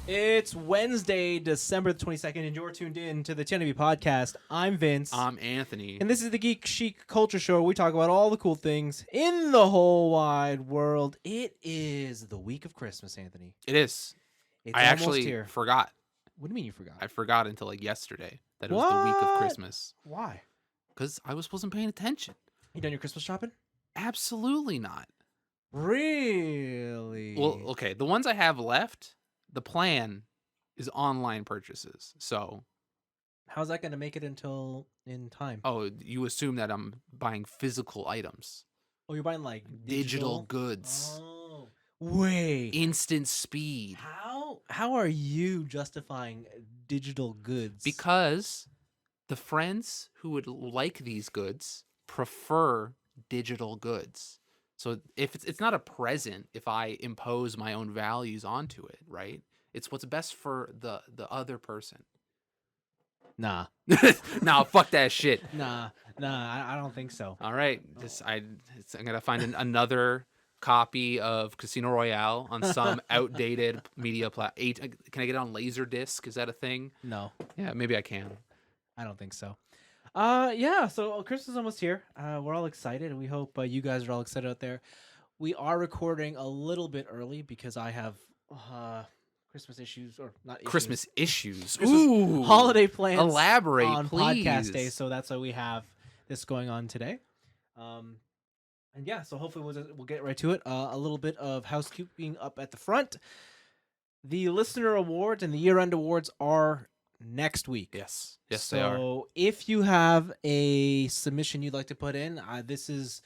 It's Wednesday, December the 22nd, and you're tuned in to the TNIAB podcast. I'm Vince. I'm Anthony. And this is the Geek Chic Culture Show. We talk about all the cool things in the whole wide world. It is the week of Christmas, Anthony. It is. It's I almost actually here. forgot. What do you mean you forgot? I forgot until like yesterday that it was the week of What? Christmas. Why? Because I wasn't paying attention. You done your Christmas shopping? Absolutely not. Really? Well, okay. The ones I have left, the plan is online purchases. So, How's that going to make it until in time? oh, you assume that I'm buying physical items. Oh, you're buying like Digital goods. Oh, wait. Instant speed. How are you justifying digital goods? Because the friends who would like these goods prefer digital goods. So if it's not a present if I impose my own values onto it, right? It's what's best for the other person. Nah, Nah, fuck that shit. I don't think so. All right, I'm gonna find another copy of Casino Royale on some outdated media platform. Can I get it on Laserdisc? Is that a thing? No, Yeah, maybe I can. I don't think so. Yeah. So Christmas is almost here. We're all excited, and we hope you guys are all excited out there. We are recording a little bit early because I have Christmas issues, or not issues. Christmas issues. Christmas Ooh, holiday plans. Elaborate, on please. podcast day. So that's why we have this going on today. And yeah, so hopefully we'll get right to it. A little bit of housekeeping up at the front. The listener awards and the year-end awards are next week. Yes, they are. So if you have a submission you'd like to put in, this is,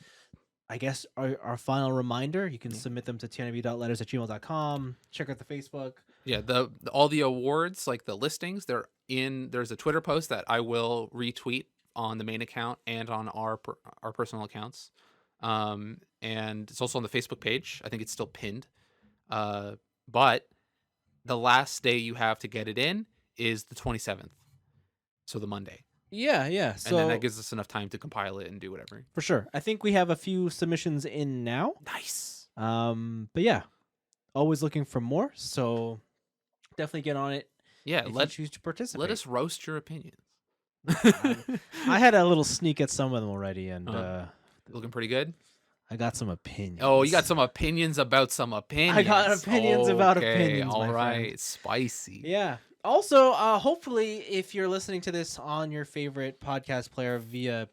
I guess, our final reminder. You can submit them to tnib.letters@gmail.com. Check out the Facebook. Yeah, all the awards, like the listings, there's a Twitter post that I will retweet on the main account and on our personal accounts. And it's also on the Facebook page. I think it's still pinned. But the last day you have to get it in is the 27th. So the Monday. Yeah. So and then that gives us enough time to compile it and do whatever. For sure. I think we have a few submissions in now. Nice. But yeah, always looking for more. So definitely get on it. Yeah, if you choose to participate. Let us roast your opinions. I had a little sneak at some of them already, and looking pretty good. I got some opinions. Oh, you got some opinions about some opinions. I got opinions about opinions. All right, friend. Spicy. Yeah. Also, hopefully, if you're listening to this on your favorite podcast player via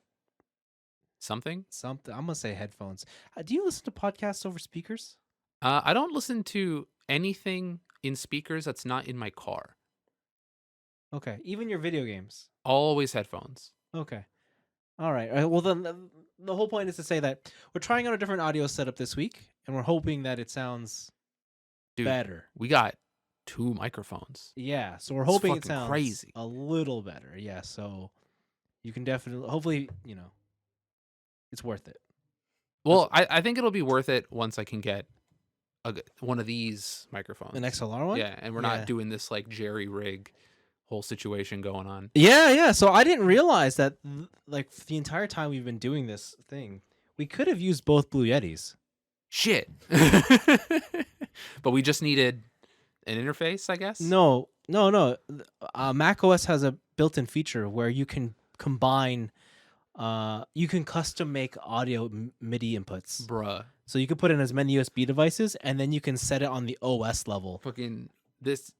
something, I'm gonna say headphones. Do you listen to podcasts over speakers? I don't listen to anything in speakers that's not in my car. Okay, even your video games. Always headphones. Okay. All right. Well, then the whole point is to say that we're trying out a different audio setup this week, and we're hoping that it sounds better. We got 2 microphones. Yeah, so we're hoping it sounds crazy. A little better. Yeah, so you can definitely, hopefully, it's worth it. Well, I think it'll be worth it once I can get one of these microphones. An XLR one? Yeah, and we're not doing this like jerry rig whole situation going on. Yeah. So I didn't realize that like the entire time we've been doing this thing, we could have used both Blue Yetis. Shit. But we just needed an interface, I guess? No. Mac OS has a built-in feature where you can combine, you can custom make audio MIDI inputs. Bruh. So you can put in as many USB devices, and then you can set it on the OS level. Fucking this.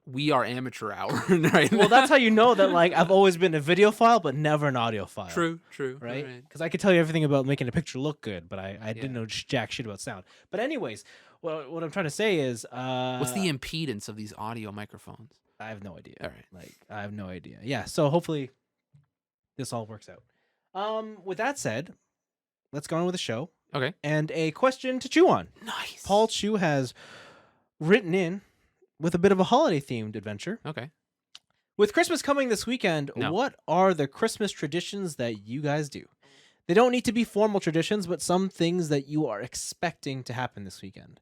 We are amateur hour right Well, that's how you know that, like, I've always been a video file, but never an audio file. True. Right? Because I could tell you everything about making a picture look good, but I didn't know jack shit about sound. But anyways, what I'm trying to say is... what's the impedance of these audio microphones? I have no idea. All right. Like, I have no idea. Yeah, so hopefully this all works out. With that said, let's go on with the show. Okay. And a question to chew on. Nice. Paul Chu has written in with a bit of a holiday-themed adventure. Okay. With Christmas coming this weekend, what are the Christmas traditions that you guys do? They don't need to be formal traditions, but some things that you are expecting to happen this weekend.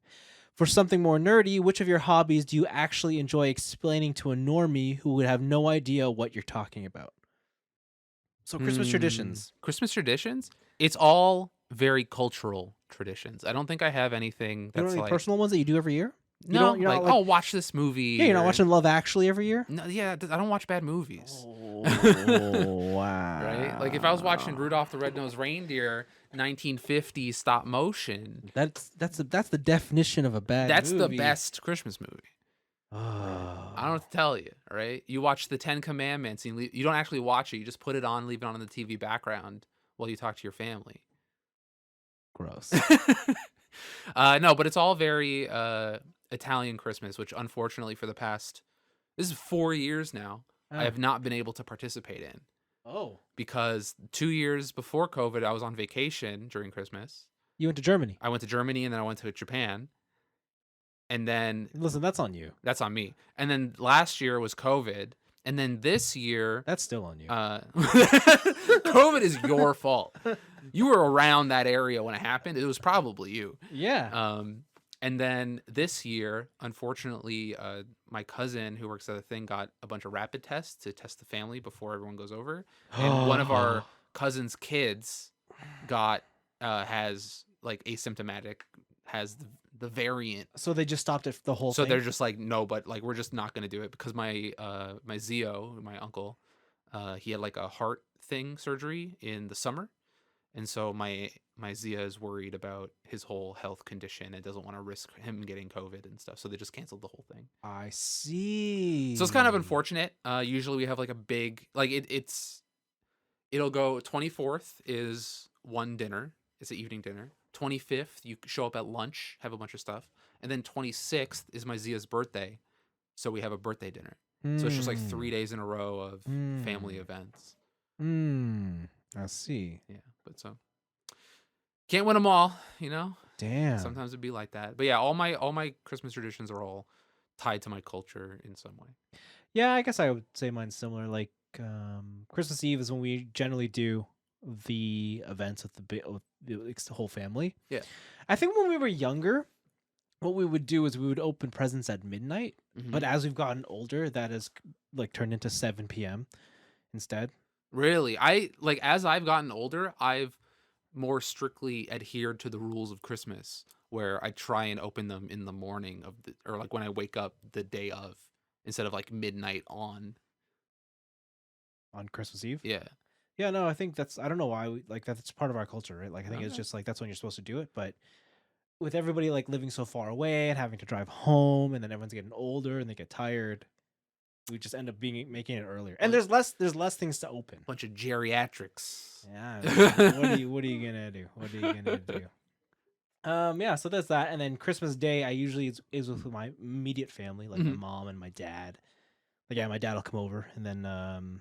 For something more nerdy, which of your hobbies do you actually enjoy explaining to a normie who would have no idea what you're talking about? So Christmas traditions. Christmas traditions? It's all very cultural traditions. I don't think I have anything that's You know any like personal ones that you do every year? No, you're like, not like, oh, watch this movie. yeah, you're not watching Love Actually every year. No, yeah, I don't watch bad movies. Oh wow! Right? Like if I was watching Rudolph the Red-Nosed Reindeer, 1950 stop motion, That's the definition of a bad that's movie. the best Christmas movie. Oh. I don't have to tell you, right? You watch the 10 Commandments, and you don't actually watch it. You just put it on, leave it on in the TV background while you talk to your family. Gross. No, but it's all very Italian Christmas, which unfortunately for the past, this is 4 years now, I have not been able to participate in. Oh. Because 2 years before COVID, I was on vacation during Christmas. You went to Germany. I went to Germany, and then I went to Japan. And then... Listen, that's on you. That's on me. And then last year was COVID. And then this year... That's still on you. COVID is your fault. You were around that area when it happened. It was probably you. Yeah. And then this year, unfortunately, my cousin who works at the thing got a bunch of rapid tests to test the family before everyone goes over. And one of our cousin's kids has like asymptomatic, has the variant. So they just stopped it the whole So thing? they're just like, no, but like we're just not going to do it because my Zio, my uncle, he had like a heart thing surgery in the summer. And so my Zia is worried about his whole health condition and doesn't want to risk him getting COVID and stuff. So they just canceled the whole thing. I see. So it's kind of unfortunate. Usually we have like a big, like it'll go 24th is one dinner. It's an evening dinner. 25th, you show up at lunch, have a bunch of stuff. And then 26th is my Zia's birthday. So we have a birthday dinner. So it's just like 3 days in a row of family events. I see. Yeah, but so can't win them all, you know. Damn. Sometimes it'd be like that. But yeah, all my Christmas traditions are all tied to my culture in some way. Yeah, I guess I would say mine's similar. Like Christmas Eve is when we generally do the events with the whole family. Yeah. I think when we were younger, what we would do is we would open presents at midnight. But as we've gotten older, that has like turned into 7 p.m. instead. Really? As I've gotten older, I've more strictly adhered to the rules of Christmas, where I try and open them in the morning or like when I wake up the day of, instead of like midnight on Christmas Eve. Yeah. Yeah, no, I think I don't know why that's part of our culture, right? Like I think it's just like that's when you're supposed to do it, but with everybody like living so far away and having to drive home, and then everyone's getting older and they get tired, we just end up making it earlier. And there's less things to open. Bunch of geriatrics. Yeah. What are you gonna do? What are you gonna do? Yeah, so that's that. And then Christmas Day, I usually is with my immediate family, like my mom and my dad. Like, yeah, my dad will come over, and then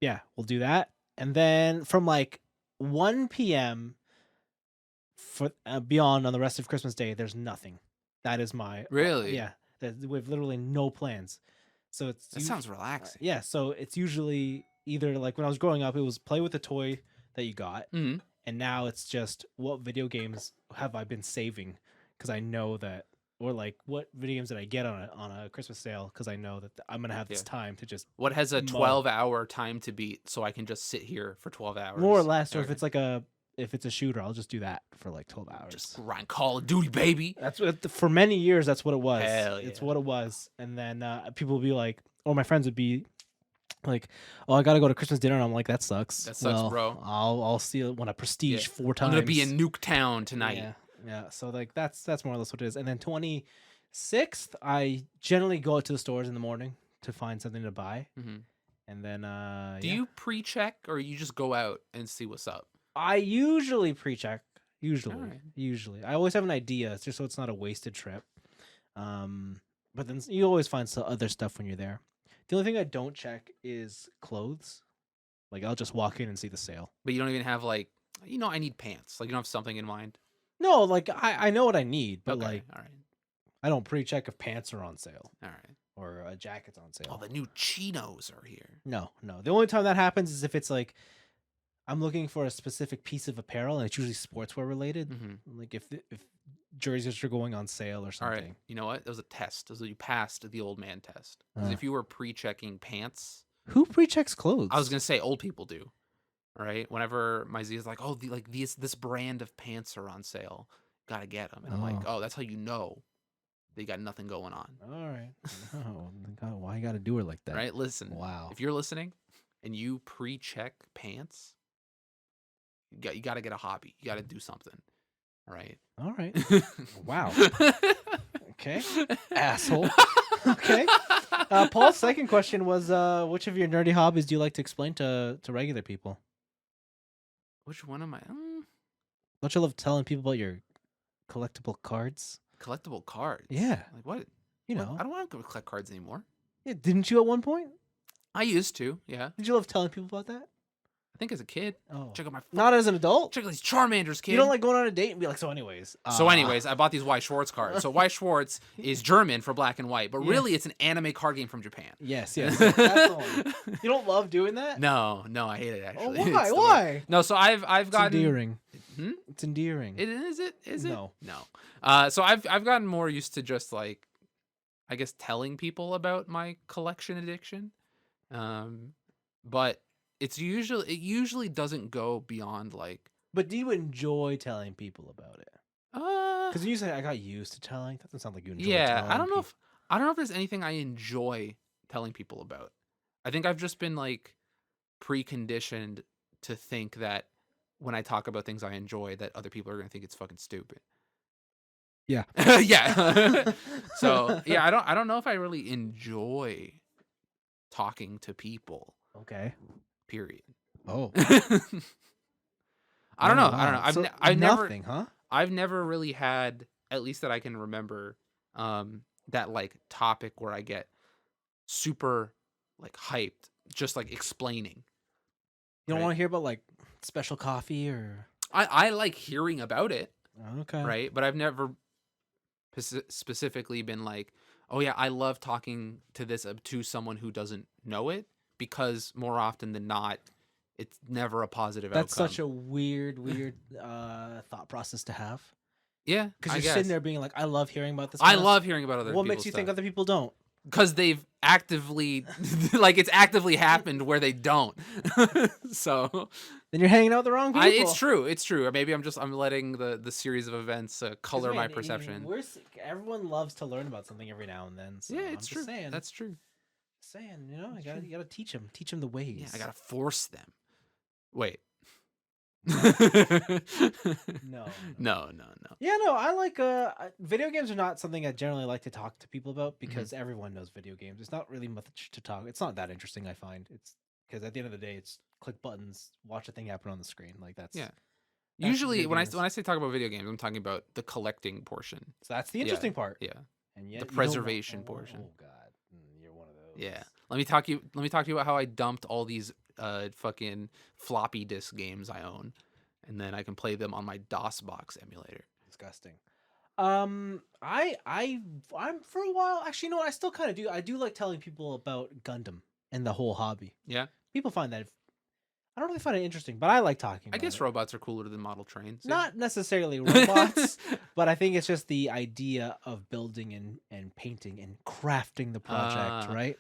yeah, we'll do that. And then from like 1 p.m. for beyond on the rest of Christmas Day, there's nothing. That is my Really? yeah. We have literally no plans. So that sounds relaxing. Yeah, so it's usually either like when I was growing up, it was play with the toy that you got, and now it's just what video games have I been saving because I know that, or like what video games did I get on a Christmas sale because I know that I'm gonna have this time to just what has a 12-hour time to beat, so I can just sit here for 12 hours more or less. Or if it's like if it's a shooter, I'll just do that for like 12 hours. Just grind Call of Duty, baby. That's what, for many years, that's what it was. Hell yeah. It's what it was. And then people would be like, or my friends would be like, "Oh, I gotta go to Christmas dinner." And I'm like, "That sucks. That sucks, bro. I'll see it when I prestige 4 times. I'm gonna be in Nuketown tonight." Yeah. So like that's more or less what it is. And then 26th, I generally go out to the stores in the morning to find something to buy. And then do you pre-check or you just go out and see what's up? I usually pre-check. Usually. Right. Usually. I always have an idea, just so it's not a wasted trip. But then you always find some other stuff when you're there. The only thing I don't check is clothes. Like I'll just walk in and see the sale. But you don't even have like, I need pants. Like you don't have something in mind. No, like I know what I need, but Okay, like all right. I don't pre-check if pants are on sale. All right. Or a jacket's on sale. Oh, the new chinos are here. No. The only time that happens is if it's like I'm looking for a specific piece of apparel, and it's usually sportswear related. Like if jerseys are going on sale or something. All right. You know what? It was a test. You passed the old man test. Because if you were pre-checking pants, who pre-checks clothes? I was gonna say old people do. All right. Whenever my Z is like, "Oh, this brand of pants are on sale. Gotta get them," and I'm like, "Oh, that's how you know." they got nothing going on. All right. Oh, God, why you got to do her like that? Right? Listen. Wow. If you're listening and you pre-check pants, you got to get a hobby. You got to do something. All right. All right. Wow. Okay. Asshole. Okay. Paul's second question was, which of your nerdy hobbies do you like to explain to regular people? Which one am I? Don't you love telling people about your collectible cards? Collectible cards? Yeah. Like what? You know. I don't want to collect cards anymore. Yeah, didn't you at one point? I used to, yeah. Did you love telling people about that? I think as a kid. Oh. Check out my... Not as an adult? Check out these Charmanders, kid. You don't like going on a date and be like, so anyways. I bought these White Schwartz cards. So White Schwartz is German for black and white, but really it's an anime card game from Japan. Yes. That's the one. You don't love doing that? No, I hate it actually. Oh, why? Why? No, so I've gotten... It's endearing. Hmm? It's endearing. Is it? No. No. So I've gotten more used to just like, I guess, telling people about my collection addiction. But it usually doesn't go beyond like. But do you enjoy telling people about it? Because you say I got used to telling. That doesn't sound like you enjoy. Yeah, telling I don't know if there's anything I enjoy telling people about. I think I've just been like preconditioned to think that when I talk about things I enjoy, that other people are gonna think it's fucking stupid. Yeah. Yeah. So yeah, I don't know if I really enjoy talking to people. Okay. Period. Oh. I don't know. So I've nothing, never, huh? I've never really had, at least that I can remember, that like topic where I get super like hyped, just like explaining. You don't want to hear about like special coffee or? I like hearing about it. Okay. Right, but I've never specifically been like, oh yeah, I love talking to someone who doesn't know it, because more often than not, it's never a positive outcome. That's such a weird thought process to have. Yeah, because you're sitting there being like, I love hearing about this. I love hearing about other. What makes you think other people don't? Because they've actively, like, it's actively happened where they don't. So then you're hanging out with the wrong people. It's true. Or maybe I'm letting the series of events color my perception. Everyone loves to learn about something every now and then. So yeah, it's true. Saying, that's true. Saying, you know, you gotta teach them the ways. Yeah, I gotta force them. Wait. No. Yeah, no, I like video games are not something I generally like to talk to people about because everyone knows video games. It's not really much to talk. It's not that interesting, I find. It's because at the end of the day, it's click buttons, watch a thing happen on the screen. Like that's Usually when I say talk about video games, I'm talking about the collecting portion. So that's the interesting part. Yeah. And yet the preservation portion. Oh god. You're one of those. Yeah. Let me talk to you about how I dumped all these fucking floppy disk games I own, and then I can play them on my DOSBox emulator. Disgusting. I'm for a while. Actually, you know what? I still kind of do. I do like telling people about Gundam and the whole hobby. Yeah. People find that. I don't really find it interesting, but I like talking. I guess robots are cooler than model trains. Not necessarily robots, but I think it's just the idea of building and painting and crafting the project, right?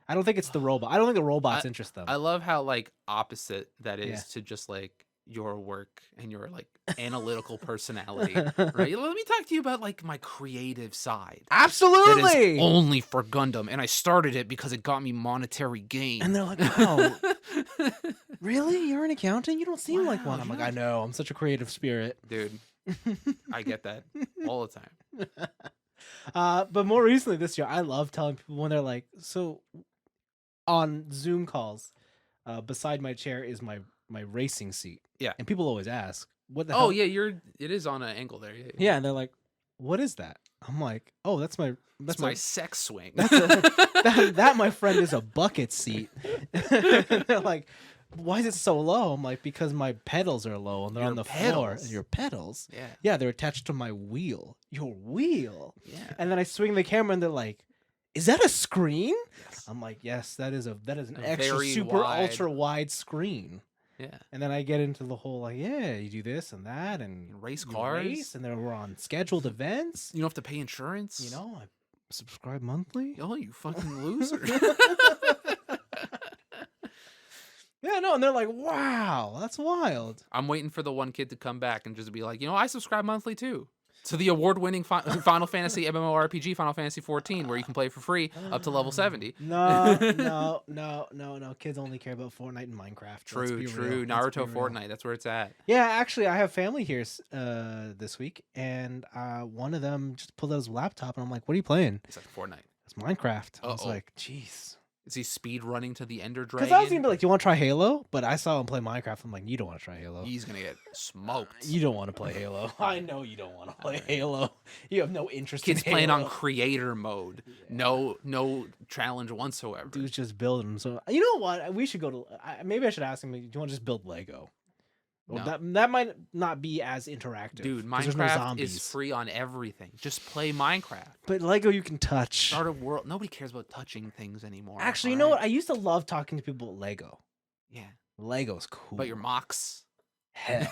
I don't think it's the robot. I don't think the robots interest them. I love how like opposite that is to just like your work and your like analytical personality, right? Let me talk to you about like my creative side. Absolutely. That is only for Gundam, and I started it because it got me monetary gain. And they're like, wow, really? You're an accountant? You don't seem like one. I'm like, I know. I'm such a creative spirit. Dude, I get that all the time. But more recently this year, I love telling people when they're like, so on Zoom calls, beside my chair is my racing seat. Yeah. And people always ask, what the hell? Oh, yeah, it is on an angle there. Yeah, and they're like, what is that? I'm like, oh, that's my sex swing. That, my friend, is a bucket seat. They're like, why is it so low? I'm like, because my pedals are low and they're on the floor. And your pedals? Yeah. Yeah, they're attached to my wheel. Your wheel? Yeah. And then I swing the camera and they're like, is that a screen? Yes. I'm like, yes, that is an extra super ultra wide screen. Yeah. And then I get into the whole like, yeah, you do this and that and you race cars. And then we're on scheduled events. You don't have to pay insurance. You know, I subscribe monthly. Oh, you fucking loser. Yeah, no, and they're like, wow, that's wild. I'm waiting for the one kid to come back and just be like, I subscribe monthly too. to the award-winning Final Fantasy MMORPG, Final Fantasy 14, where you can play for free up to level 70. No. Kids only care about Fortnite and Minecraft. True. Real. Naruto, Fortnite, that's where it's at. Yeah, actually, I have family here this week, and one of them just pulled out his laptop, and I'm like, "What are you playing?" It's like Fortnite. It's Minecraft. I was like, "Jeez." Is he speed running to the Ender Dragon? Because I was gonna be like, "Do you want to try Halo?" But I saw him play Minecraft. I'm like, "You don't want to try Halo. He's gonna get smoked. You don't want to play Halo. I know you don't want to play Halo. You have no interest Kids in playing Halo. on creator mode. Yeah. No challenge whatsoever. Dude's just building. So you know what? We should go to. Maybe I should ask him. Do you want to just build Lego? Well, no. that might not be as interactive. Dude, Minecraft is free on everything. Just play Minecraft. But Lego you can touch. Start a world. Nobody cares about touching things anymore. Actually, you know what? I used to love talking to people about Lego. Yeah. Lego's cool. But your mocks. Hell.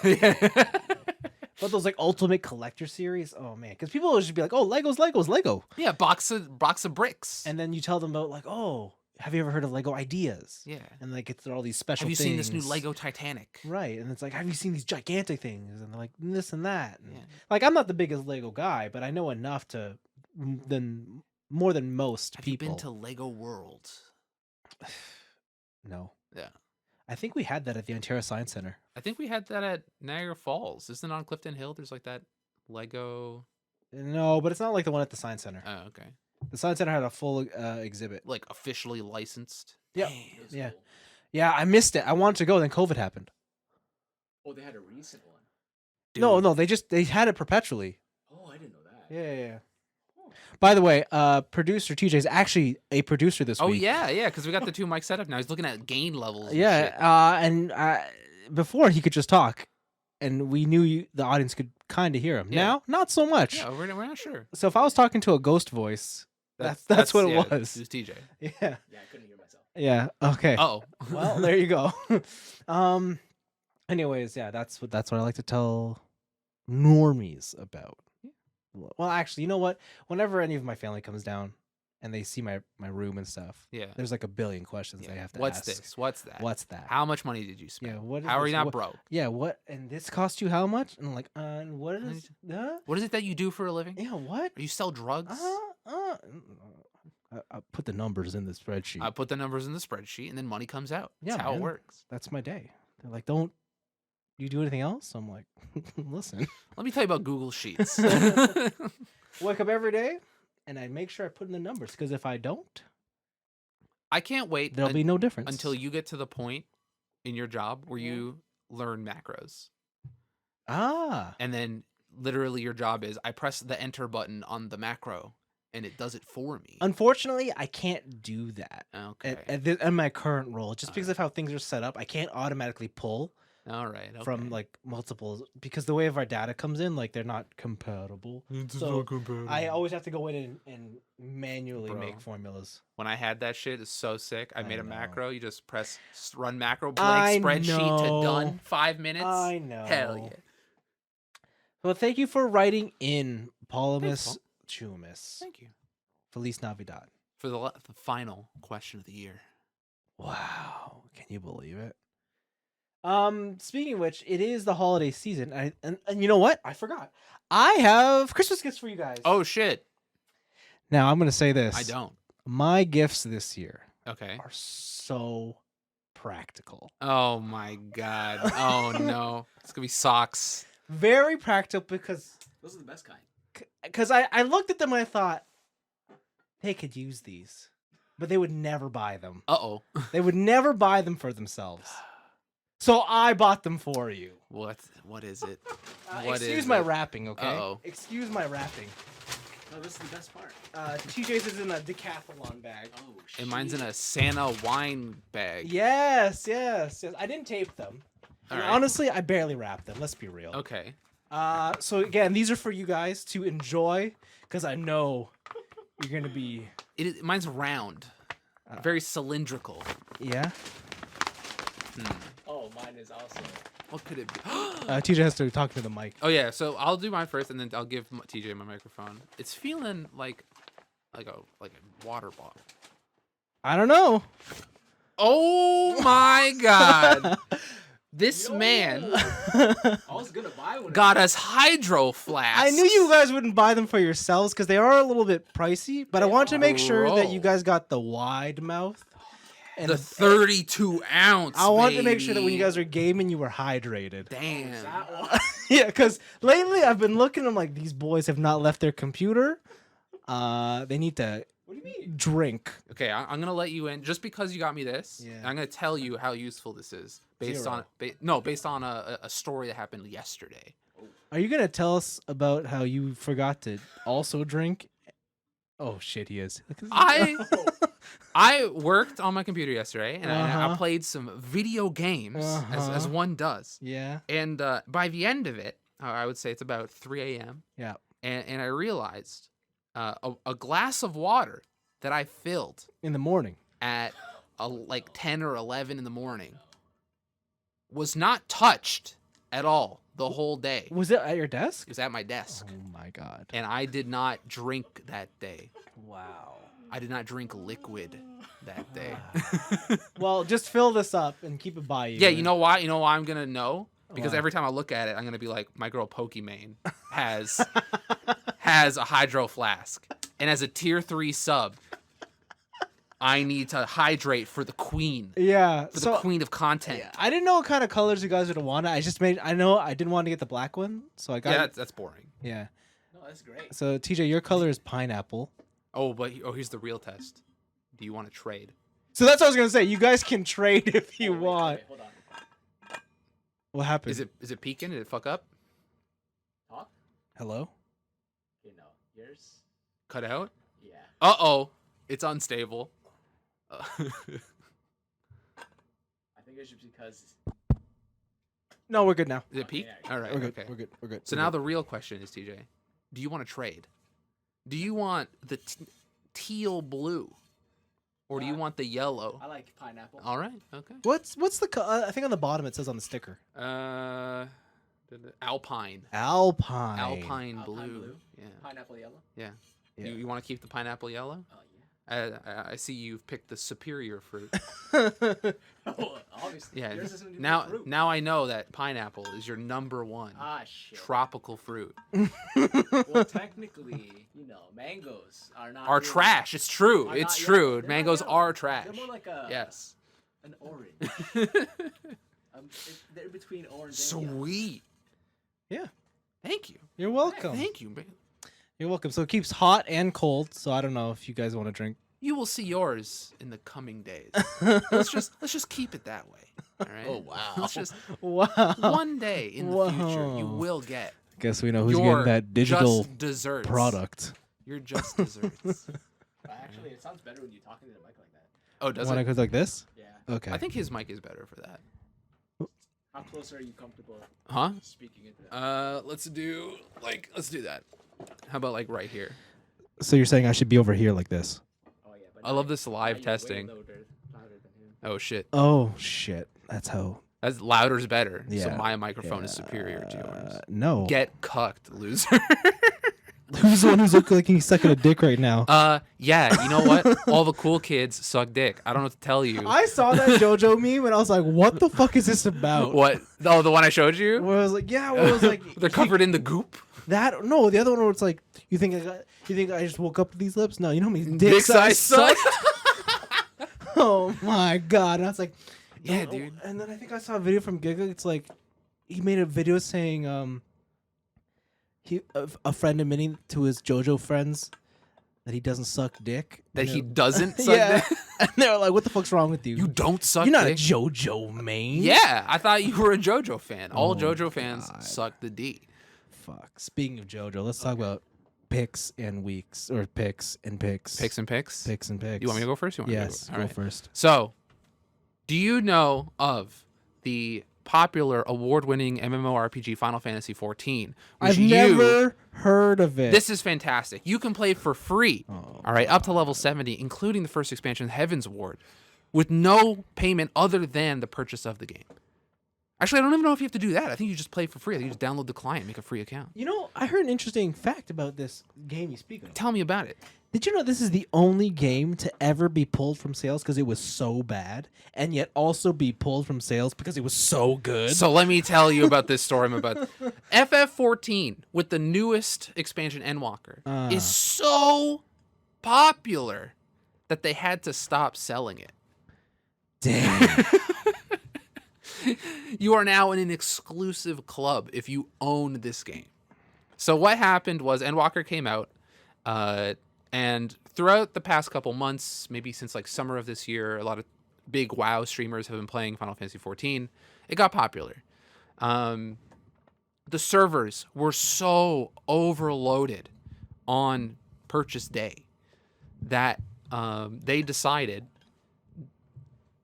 But those like Ultimate Collector series, oh man, because people always just be like, "Oh, Lego's Lego." Yeah, box of bricks. And then you tell them about like, "Oh, have you ever heard of Lego Ideas?" Yeah. And like it's all these special. Have you things. seen this new Lego Titanic? Right, and it's like, "Have you seen these gigantic things?" And they're like, "This and that." And yeah. Like I'm not the biggest Lego guy, but I know enough to more than most Have people. Have you been to Lego World? No. Yeah. I think we had that at the Ontario Science Center. I think we had that at Niagara Falls. Isn't it on Clifton Hill? There's like that Lego. No, but it's not like the one at the Science Center. Oh, okay. The Science Center had a full exhibit. Like officially licensed? Yeah. Yeah. Cool. Yeah, I missed it. I wanted to go, then COVID happened. Oh, they had a recent one. Dude. No, they had it perpetually. Oh, I didn't know that. Yeah. By the way, producer TJ is actually a producer this week. Oh yeah, because we got the two mics set up now. He's looking at gain levels. Yeah, and before he could just talk, and we knew the audience could kind of hear him. Yeah. Now, not so much. Yeah, we're not sure. So if I was talking to a ghost voice, that's what it was. It was TJ. Yeah. Yeah, I couldn't hear myself. Yeah. Okay. Oh. Well, there you go. Anyways, yeah, that's what I like to tell normies about. Well, actually, you know what? Whenever any of my family comes down and they see my room and stuff, there's like a billion questions they have to ask. What's this? What's that? What's that? How much money did you spend? Yeah, what is how are this? you not broke? Yeah, what? And this cost you how much? And I'm like, and what is? What is it that you do for a living? Yeah, what? You sell drugs? I put the numbers in the spreadsheet. I put the numbers in the spreadsheet, and then money comes out. Yeah, that's how it works. That's my day. They're like, don't you do anything else? I'm like, listen. Let me tell you about Google Sheets. Wake up every day, and I make sure I put in the numbers, because if I don't, I can't wait. There'll be no difference until you get to the point in your job where you learn macros. And then literally your job is I press the enter button on the macro and it does it for me. Unfortunately, I can't do that. Okay. At my current role, just because of how things are set up, I can't automatically pull. All right. Okay. From like multiples, because the way of our data comes in, like they're not compatible. So I always have to go in and manually make formulas. When I had that shit, it's so sick. I made a macro. You just press run macro, blank spreadsheet to done. 5 minutes. I know. Hell yeah. Well, thank you for writing in, Paulimus Chumis. Thank you. Feliz Navidad. For the final question of the year. Wow. Can you believe it? Speaking of which, it is the holiday season, and you know what? I forgot. I have Christmas gifts for you guys. Oh shit! Now I'm gonna say this. I don't. My gifts this year, are so practical. Oh my god! Oh no! It's gonna be socks. Very practical, because those are the best kind. Because I looked at them and I thought they could use these, but they would never buy them. They would never buy them for themselves. So I bought them for you. What is it? Excuse my wrapping, okay? Uh-oh. Excuse my wrapping. Oh, this is the best part. TJ's is in a decathlon bag. Oh, shit. And mine's in a Santa wine bag. Yes. I didn't tape them. Right. Honestly, I barely wrapped them. Let's be real. Okay. So again, these are for you guys to enjoy, because I know you're gonna be. Mine's round, very cylindrical. Yeah. Oh, mine is also. What could it be? TJ has to talk to the mic. Oh yeah, so I'll do mine first, and then I'll give TJ my microphone. It's feeling like a water bottle. I don't know. Oh my god! This man I was gonna buy one. got us hydro flasks. I knew you guys wouldn't buy them for yourselves because they are a little bit pricey. But I wanted to make sure that you guys got the wide mouth. And the 32 ounce. I wanted to make baby. sure that when you guys were gaming, you were hydrated. Damn. Yeah, because lately I've been looking. I'm like, these boys have not left their computer. They need to. What do you mean? Drink. Okay, I'm gonna let you in just because you got me this. Yeah. I'm gonna tell you how useful this is based Zero. on based on a story that happened yesterday. Are you gonna tell us about how you forgot to also drink? Oh shit, he is. I worked on my computer yesterday and I Uh-huh. played some video games as one does. Yeah. And by the end of it, I would say it's about 3 a.m. Yeah. And I realized a glass of water that I filled In the morning. at like 10 or 11 in the morning was not touched at all the whole day. It Was it at your desk? was at my desk. Oh my god. And I did not drink that day. Wow. I did not drink liquid that day. Well, just fill this up and keep it by you. Yeah, you know why? You know why I'm gonna know? Because Why? every time I look at it, I'm gonna be like, my girl Pokimane has a hydro flask, and as a tier 3 sub, I need to hydrate for the queen, Yeah. for So the queen of content. yeah, I didn't know what kind of colors you guys would have wanted. I know I didn't want to get the black one, so I got. Yeah, that's boring. Yeah. No, that's great. So TJ, your color is pineapple. Oh, but here's the real test. Do you want to trade? So that's what I was gonna say. You guys can trade if you Wait, want. wait, hold on. What happened? Is it peaking? Did it fuck up? Talk? Hello? You know, yours? Cut out? Yeah. Uh-oh. It's unstable. I think it's just because. No, we're good now. Is it peak? yeah, All right. We're good. Okay. We're good. We're good. So we're now good. the real question is, TJ, do you want to trade? Do you want the teal blue, or do you want the yellow? I like pineapple. All right. Okay. What's the I think on the bottom it says on the sticker. Alpine. Alpine. Alpine Alpine blue. blue. Yeah. Pineapple yellow. Yeah. Yeah. You want to keep the pineapple yellow? Oh yeah. I see you've picked the superior fruit. Oh, obviously. Yeah. Yours isn't even Now fruit. now I know that pineapple is your number one Ah shit. tropical fruit. Well, technically, you know, mangoes are not. Are really- trash. It's true. are It's not true. yellow. They're not Mangoes yellow. are trash. They're more like a Yes. an orange. They're between orange and yellow. Sweet. Yeah. Thank you. You're welcome. Thank you, man. You're welcome. So it keeps hot and cold. So I don't know if you guys want to drink. You will see yours in the coming days. let's just keep it that way. All right. Oh, wow. Let's just Wow. one day in the future you Whoa. will get Guess we know who's your getting that digital just desserts. product. Your just desserts. Actually, it sounds better when you're talking to the mic like that. Oh, does Want to it? go like this? Yeah. Okay. I think his mic is better for that. How close are you comfortable Huh? speaking into that? Let's do that. How about like right here? So you're saying I should be over here like this? Oh yeah. But I now- love this now live you're way testing. louder than him. Oh shit. Oh shit. That's how. That's louder's better. So Yeah. my microphone is superior to yours. No. Get cucked, loser. Who's the one who's looking like he's sucking a dick right now? Yeah, you know what? All the cool kids suck dick. I don't know what to tell you. I saw that JoJo meme and I was like, what the fuck is this about? What? Oh, the one I showed you? Where I was like, yeah, where it was like They're covered in the goop. that. No, the other one where it's like, you think I just woke up with these lips? No, you know how many dicks Dicks I I sucked? Oh my god! And I was like, Yeah, no. dude. And then I think I saw a video from Giga. It's like he made a video saying a friend admitting to his JoJo friends that he doesn't suck dick. That And he they're- doesn't suck yeah. dick? And they're like, "What the fuck's wrong with you? You don't suck You're not dick? a JoJo main." Yeah, I thought you were a JoJo fan. All Oh, JoJo fans God. suck the D. Fuck. Speaking of JoJo, let's talk about picks and weeks or picks and picks. Picks and picks? Picks and picks. You want me to go first? You want me Yes, to go? go All right. first. So, do you know of the popular award-winning MMORPG Final Fantasy XIV? I've never heard of it. This is fantastic. You can play for free. Oh, All right, up to level 70, including the first expansion, Heaven's Ward, with no payment other than the purchase of the game. Actually, I don't even know if you have to do that. I think you just play for free. I think you just download the client, make a free account. You know, I heard an interesting fact about this game you speak of. Tell me about it. Did you know this is the only game to ever be pulled from sales because it was so bad, and yet also be pulled from sales because it was so good? So let me tell you about this story I'm about. FF14 with the newest expansion Endwalker is so popular that they had to stop selling it. Damn. You are now in an exclusive club if you own this game. So what happened was Endwalker came out, and throughout the past couple months, maybe since like summer of this year, a lot of big WoW streamers have been playing Final Fantasy XIV. It got popular. The servers were so overloaded on purchase day that they decided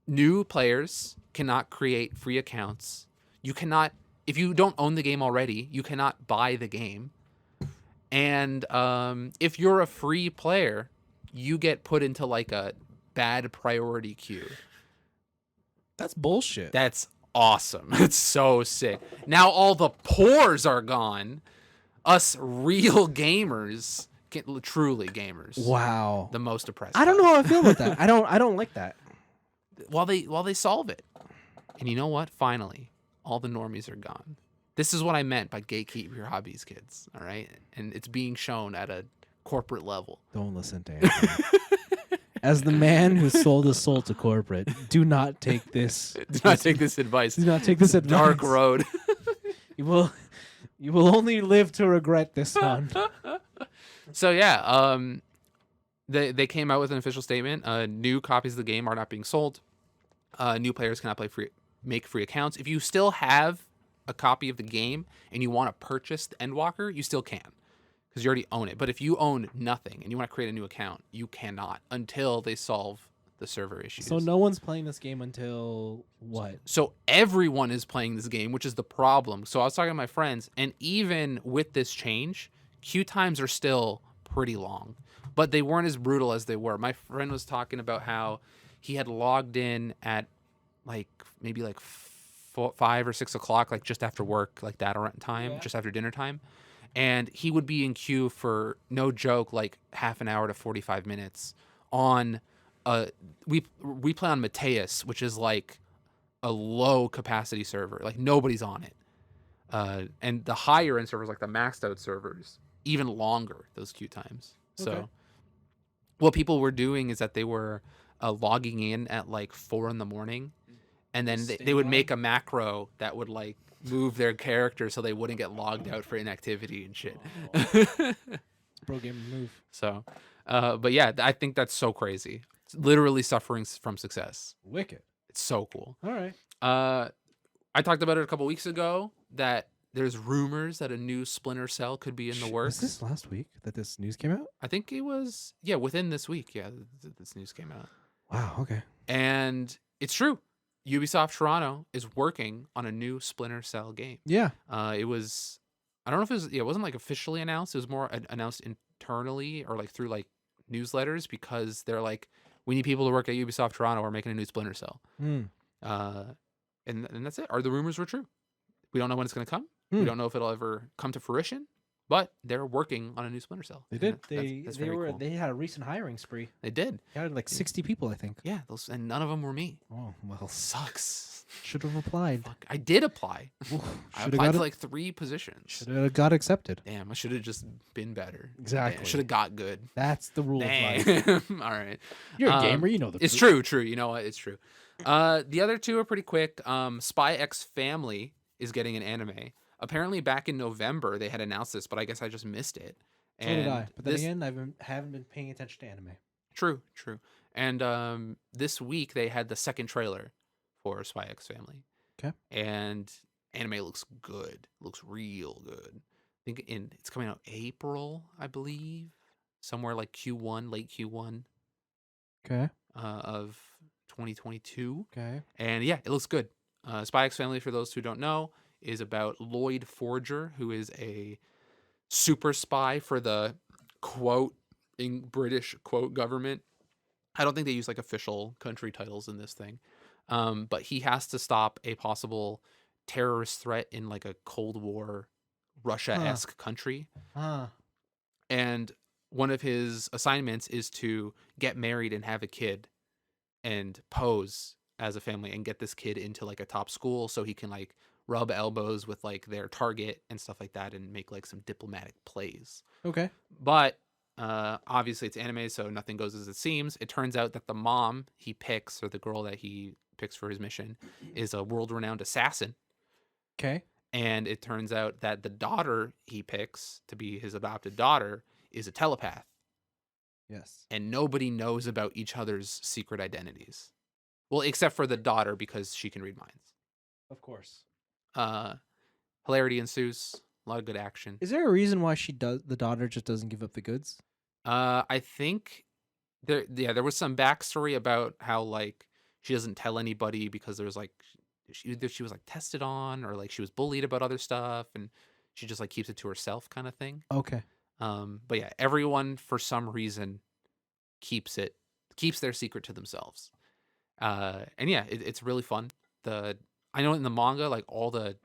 new players cannot create free accounts. You cannot, if you don't own the game already, you cannot buy the game. And if you're a free player, you get put into like a bad priority queue. That's bullshit. That's awesome. It's so sick. Now all the pores are gone. Us real gamers, truly gamers. Wow. The most oppressed. I don't know how I feel about that. I don't like that. While they solve it. And you know what? Finally, all the normies are gone. This is what I meant by gatekeep your hobbies, kids. All right? And it's being shown at a corporate level. Don't listen to Anthony. As the man who sold his soul to corporate, do not take this. Do not take this advice. Do not take this advice. Dark road. You will only live to regret this one. So yeah, they came out with an official statement. New copies of the game are not being sold. New players cannot make free accounts. If you still have a copy of the game and you want to purchase the Endwalker, you still can, because you already own it. But if you own nothing and you want to create a new account, you cannot until they solve the server issues. So no one's playing this game until what? So everyone is playing this game, which is the problem. So I was talking to my friends, and even with this change, queue times are still pretty long, but they weren't as brutal as they were. My friend was talking about how he had logged in at maybe 5 or 6 o'clock, like just after work, like that around time, just after dinner time. And he would be in queue for, no joke, like half an hour to 45 minutes on we play on Mateus, which is like a low capacity server. Like nobody's on it. And the higher end servers, like the maxed out servers, even longer, those queue times. Okay. So what people were doing is that they were logging in at like 4 a.m, and then they would make a macro that would like move their character so they wouldn't get logged out for inactivity and shit. Pro gamer move. So, but yeah, I think that's so crazy. It's literally suffering from success. Wicked. It's so cool. All right. I talked about it a couple weeks ago that there's rumors that a new Splinter Cell could be in the works. Was this last week that this news came out? I think it was, within this week. Yeah, this news came out. Wow. Okay. And it's true. Ubisoft Toronto is working on a new Splinter Cell game. Yeah. It was, I don't know if it was, it wasn't like officially announced. It was more announced internally or like through like newsletters, because they're like, we need people to work at Ubisoft Toronto. We're making a new Splinter Cell. And that's it. Or the rumors were true. We don't know when it's going to come. We don't know if it'll ever come to fruition, but they're working on a new Splinter Cell. They did. That's very cool. They had a recent hiring spree. They did. They hired like 60 people, I think. Yeah, and none of them were me. Oh, well. Sucks. Should have applied. Fuck. I did apply. I applied to like 3 positions. Should have got accepted. Damn, I should have just been better. Exactly. I should have got good. That's the rule of life. Damn. All right. You're a gamer, you know the It's true. You know what? It's true. The other two are pretty quick. Spy X Family is getting an anime. Apparently back in November they had announced this, but I guess I just missed it. So did I. But then again, I haven't been paying attention to anime. True. And this week they had the second trailer for Spy X Family. Okay. And anime looks good. Looks real good. I think it's coming out April, I believe. Somewhere like Q1, late Q1. Okay. Of 2022. Okay. And yeah, it looks good. Spy X Family, for those who don't know, is about Lloyd Forger, who is a super spy for the British government. I don't think they use like official country titles in this thing. But he has to stop a possible terrorist threat in like a Cold War Russia-esque country. And one of his assignments is to get married and have a kid and pose as a family and get this kid into like a top school so he can like rub elbows with like their target and stuff like that and make like some diplomatic plays. Okay. But obviously it's anime, so nothing goes as it seems. It turns out that the mom he picks, or the girl that he picks for his mission, is a world-renowned assassin. Okay. And it turns out that the daughter he picks to be his adopted daughter is a telepath. Yes. And nobody knows about each other's secret identities. Well, except for the daughter, because she can read minds. Of course. Hilarity ensues. A lot of good action. Is there a reason why the daughter just doesn't give up the goods? I think there was some backstory about how like she doesn't tell anybody because there's like she was like tested on, or like she was bullied about other stuff, and she just like keeps it to herself kind of thing. Okay. But yeah, everyone for some reason keeps their secret to themselves. And yeah, it's really fun. I know in the manga, like all the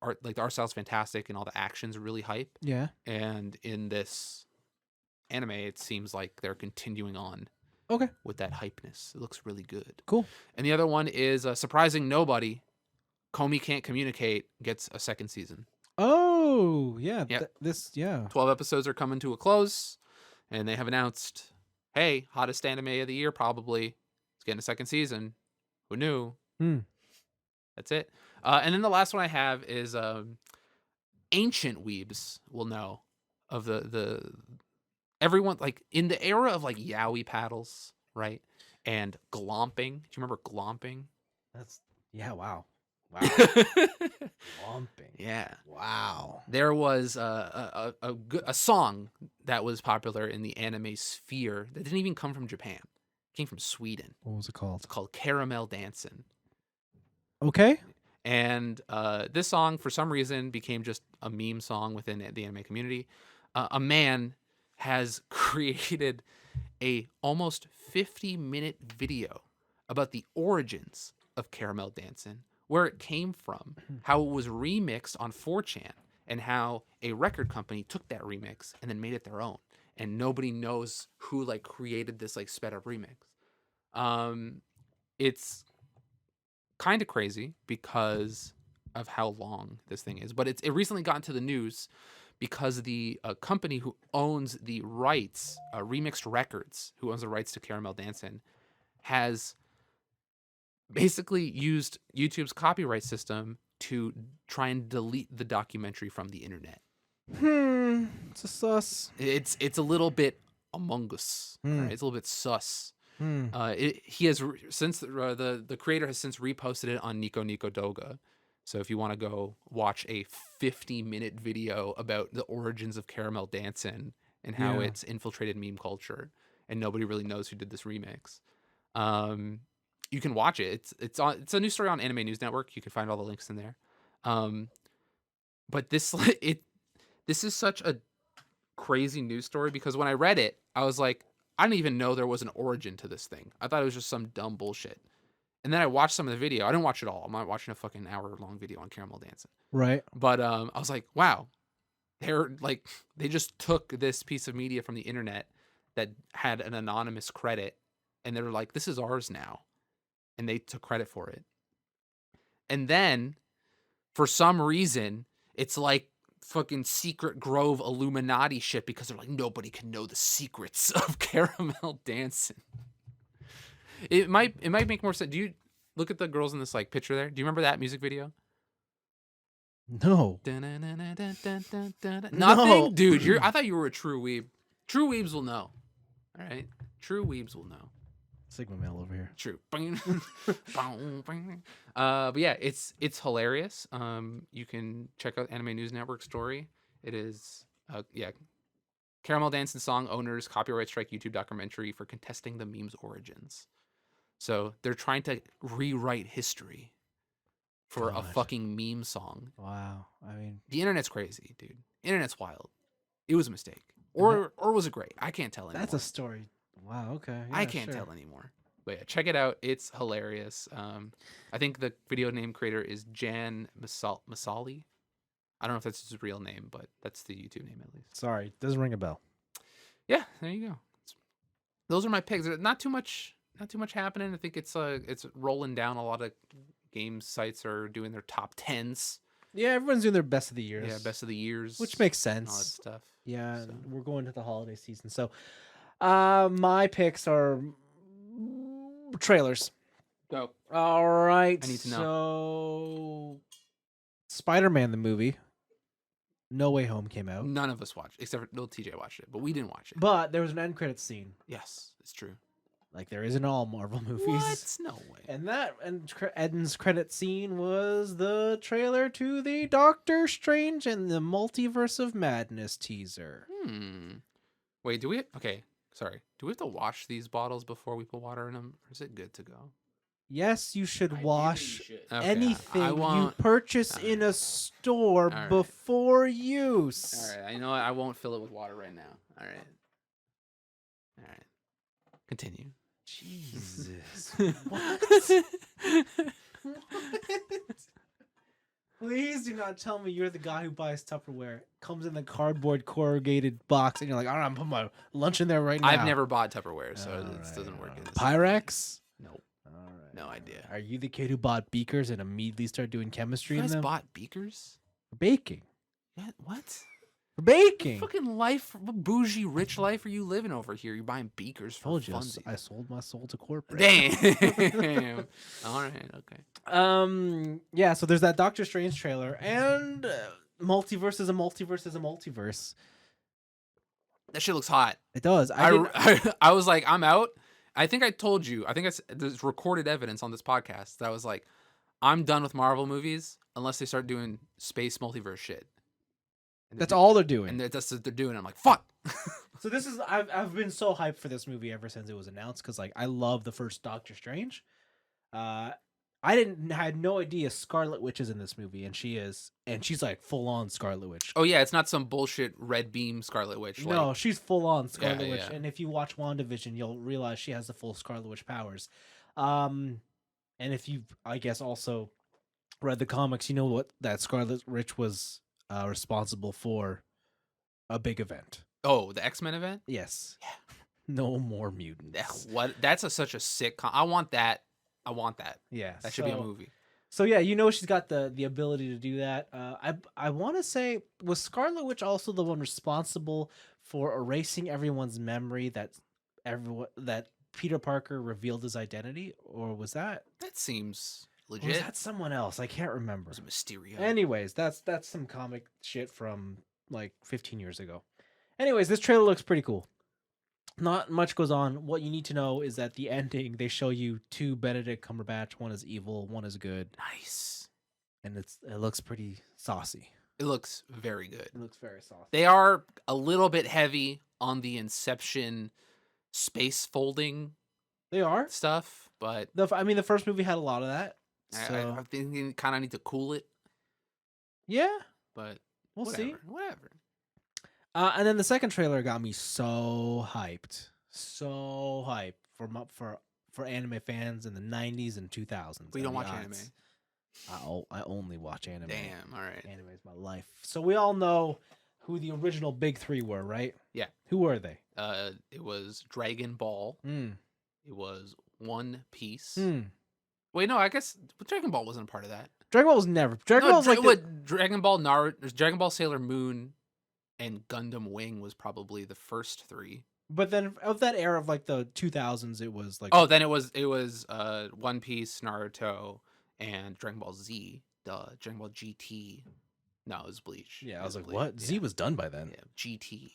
art, like the art style's fantastic and all the action's really hype. Yeah. And in this anime, it seems like they're continuing on Okay. with that hypeness. It looks really good. Cool. And the other one is Surprising Nobody. Comey Can't Communicate gets a second season. Oh, yeah. Yep. 12 episodes are coming to a close, and they have announced, hey, hottest anime of the year probably. It's getting a second season. Who knew? That's it. And then the last one I have is ancient weebs will know of the everyone, like in the era of like yaoi paddles, right? And glomping. Do you remember glomping? Wow. Lumping. Yeah. Wow. There was a song that was popular in the anime sphere that didn't even come from Japan. It came from Sweden. What was it called? It's called Caramel Dancin'. Okay. And this song, for some reason, became just a meme song within the anime community. A man has created a almost 50-minute video about the origins of Caramel Dancin', where it came from, how it was remixed on 4chan, and how a record company took that remix and then made it their own. And nobody knows who like created this like sped up remix. It's kind of crazy because of how long this thing is, but it recently got into the news because the company who owns the rights, Remixed Records, who owns the rights to Caramel Dancin', has basically used YouTube's copyright system to try and delete the documentary from the internet. It's a sus. It's a little bit Among Us. Right? It's a little bit sus. He has since the creator has since reposted it on Nico Nico Doga. So if you want to go watch a 50-minute video about the origins of Caramel Dancin' and how it's infiltrated meme culture, and nobody really knows who did this remix, you can watch it. It's a news story on Anime News Network. You can find all the links in there. But this is such a crazy news story because when I read it, I was like, I didn't even know there was an origin to this thing. I thought it was just some dumb bullshit. And then I watched some of the video. I didn't watch it all. I'm not watching a fucking hour-long video on Caramel Dancin'. Right. But I was like, wow. They just took this piece of media from the internet that had an anonymous credit, and they were like, this is ours now. And they took credit for it. And then, for some reason, it's like fucking Secret Grove Illuminati shit because they're like, nobody can know the secrets of Caramel Dancin'. It might make more sense. Do you look at the girls in this like picture there? Do you remember that music video? No. Nothing? Dude, I thought you were a true weeb. True weebs will know. All right? True weebs will know. Sigma male over here. True. But yeah, it's hilarious. You can check out Anime News Network story. It is Caramel Dancin' song owners copyright strike YouTube documentary for contesting the meme's origins. So they're trying to rewrite history for a fucking meme song. Wow. I mean, the internet's crazy, dude. Internet's wild. It was a mistake, or was it great? I can't tell anymore. That's a story. Wow. Okay. Yeah, I can't tell anymore. But yeah, check it out. It's hilarious. I think the video name creator is Jan Masali. I don't know if that's his real name, but that's the YouTube name at least. Sorry, doesn't ring a bell. Yeah, there you go. Those are my picks. Not too much happening. I think it's rolling down. A lot of game sites are doing their top 10s. Yeah, everyone's doing their best of the years. Yeah, best of the years, which makes and all that sense. stuff. Yeah, So. we're going to the holiday season, so my picks are trailers. Go. All right, I need to know. So, Spider-Man the movie, No Way Home came out, None of us watched, except for TJ watched it, but we didn't watch it. but there was an end credits scene, Yes, it's true. like there is in all Marvel movies. What? No way. And that Ed's credit scene was the trailer to the Doctor Strange and the Multiverse of Madness teaser. Wait, do we? Okay, sorry. Do we have to wash these bottles before we put water in them, or is it good to go? Yes, you should Ideally, wash you should. Okay, anything I you won't. purchase All in right. a store All right. before use. All right, I know I won't fill it with water right now. All right. Continue. Jesus. What? Please do not tell me you're the guy who buys Tupperware, comes in the cardboard corrugated box, and you're like, all right, I'm putting my lunch in there right now. I've never bought Tupperware, so All it right, doesn't work. all in right. this Pyrex? Nope. All right. No idea. Are you the kid who bought beakers and immediately started doing chemistry You in guys them? bought beakers? For baking. Yeah, what? For baking. What fucking life, what bougie, rich life are you living over here? You're buying beakers for Told you, funsies. I sold my soul to corporate. Damn. All right. Okay. Yeah, so there's that Doctor Strange trailer, and multiverse is a multiverse is a multiverse. That shit looks hot. It does. I was like, I'm out. I think I told you. I think there's recorded evidence on this podcast that I was like, I'm done with Marvel movies unless they start doing space multiverse shit. And That's all they're doing. And that's what they're doing. I'm like, fuck. So this is I've been so hyped for this movie ever since it was announced because like I love the first Doctor Strange. I had no idea Scarlet Witch is in this movie, and she's like full on Scarlet Witch. Oh yeah, it's not some bullshit red beam Scarlet Witch. No, she's full on Scarlet Yeah, Witch, yeah. and if you watch WandaVision, you'll realize she has the full Scarlet Witch powers. And if you've, I guess, also read the comics, you know what that Scarlet Witch was responsible for a big event. Oh, the X-Men event? Yes. Yeah. No more mutants. Yeah, what? That's such a sick. I want that. Yeah. That should be a movie. So yeah, you know she's got the ability to do that. I want to say, was Scarlet Witch also the one responsible for erasing everyone's memory that Peter Parker revealed his identity, or was that? That seems Or legit. was that someone else? I can't remember. Was it Mysterio? Anyways, that's some comic shit from like 15 years ago. Anyways, this trailer looks pretty cool. Not much goes on. What you need to know is that the ending, they show you two Benedict Cumberbatch. One is evil, one is good, Nice. and it looks pretty saucy. It looks very good. It looks very saucy. They are a little bit heavy on the Inception space folding They are. stuff, but The first movie had a lot of that. So I think you kind of need to cool it. yeah, But we'll see. Whatever. And then the second trailer got me so hyped for anime fans in the 90s and 2000s. We don't watch anime. I only watch anime. Damn. All right. Anime is my life. So we all know who the original big three were, right? Yeah. Who were they? It was Dragon Ball. Mm. It was One Piece. Mm. Wait, no, I guess Dragon Ball wasn't a part of that. Dragon Ball was never. Dragon Ball was like Dragon Ball, Naruto, Dragon Ball, Sailor Moon, and Gundam Wing was probably the first three. but then of that era of like the 2000s, it was like Then it was One Piece, Naruto, and Dragon Ball Z. Dragon Ball GT. No, it was Bleach. yeah. It I was like, Bleach. what? Yeah. Z was done by then. Yeah, GT.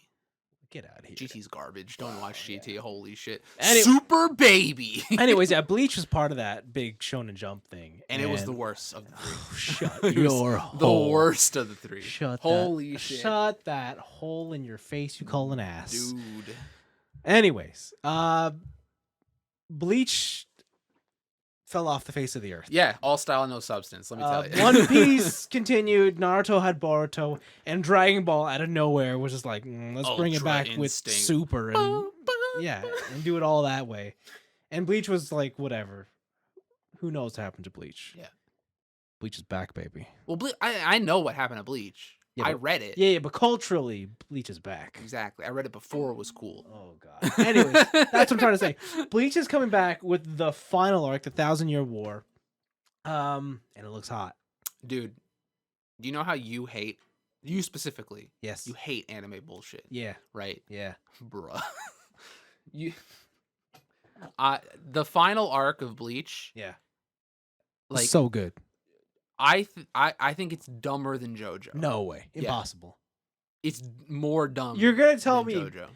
Get out of here. GT's garbage. Don't watch yeah. GT. Holy shit. Any- Super baby. Anyways, yeah, Bleach was part of that big Shonen Jump thing, and it was the worst of the three. Shut It was your the hole. worst of the three. Holy shit. Shut that hole in your face you call an ass. Dude. Anyways, Bleach fell off the face of the earth. Yeah, all style, no substance. Let me tell you. One Piece continued. Naruto had Boruto, and Dragon Ball out of nowhere was just like, let's bring it Ultra back with Instinct. Super and yeah, and do it all that way. And Bleach was like, whatever. Who knows what happened to Bleach? Yeah. Bleach is back, baby. Well, I know what happened to Bleach. Yeah, I but- read it. Yeah, but culturally, Bleach is back. Exactly. I read it before it was cool. Oh god. Anyways, that's what I'm trying to say. Bleach is coming back with the final arc, the 1,000-Year War. And it looks hot. Dude, do you know how you specifically, Yes. you hate anime bullshit, Yeah. right? Yeah. Bruh. you the final arc of Bleach, Yeah. like So good. I think it's dumber than JoJo. No way. Yeah. Impossible. It's more dumb. You're gonna tell than me JoJo.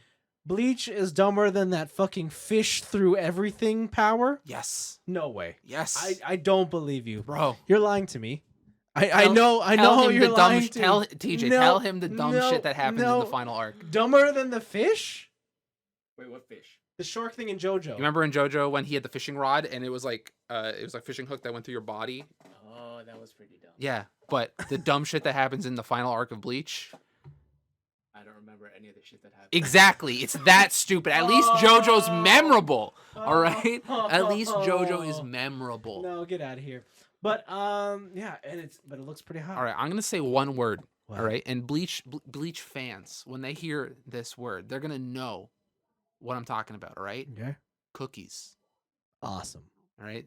Bleach is dumber than that fucking fish through everything power? Yes. No way. Yes. I don't believe you. Bro. You're lying to me. I Tell know him you're the dumb lying to tell me. TJ, No, tell him the dumb no, shit that happens in no. the final arc. Dumber than the fish? Wait, what fish? The shark thing in JoJo. You remember in JoJo when he had the fishing rod and it was like fishing hook that went through your body? Oh, that was pretty dumb. Yeah. But the dumb shit that happens in the final arc of Bleach. I don't remember any of the shit that happened. Exactly. It's that stupid. At least JoJo's memorable. All right? At least JoJo is memorable. No, get out of here. But yeah, and it looks pretty hot. All right, I'm going to say one word. What? All right? And Bleach fans, when they hear this word, they're going to know what I'm talking about, all right? Okay. Cookies. Awesome. All right?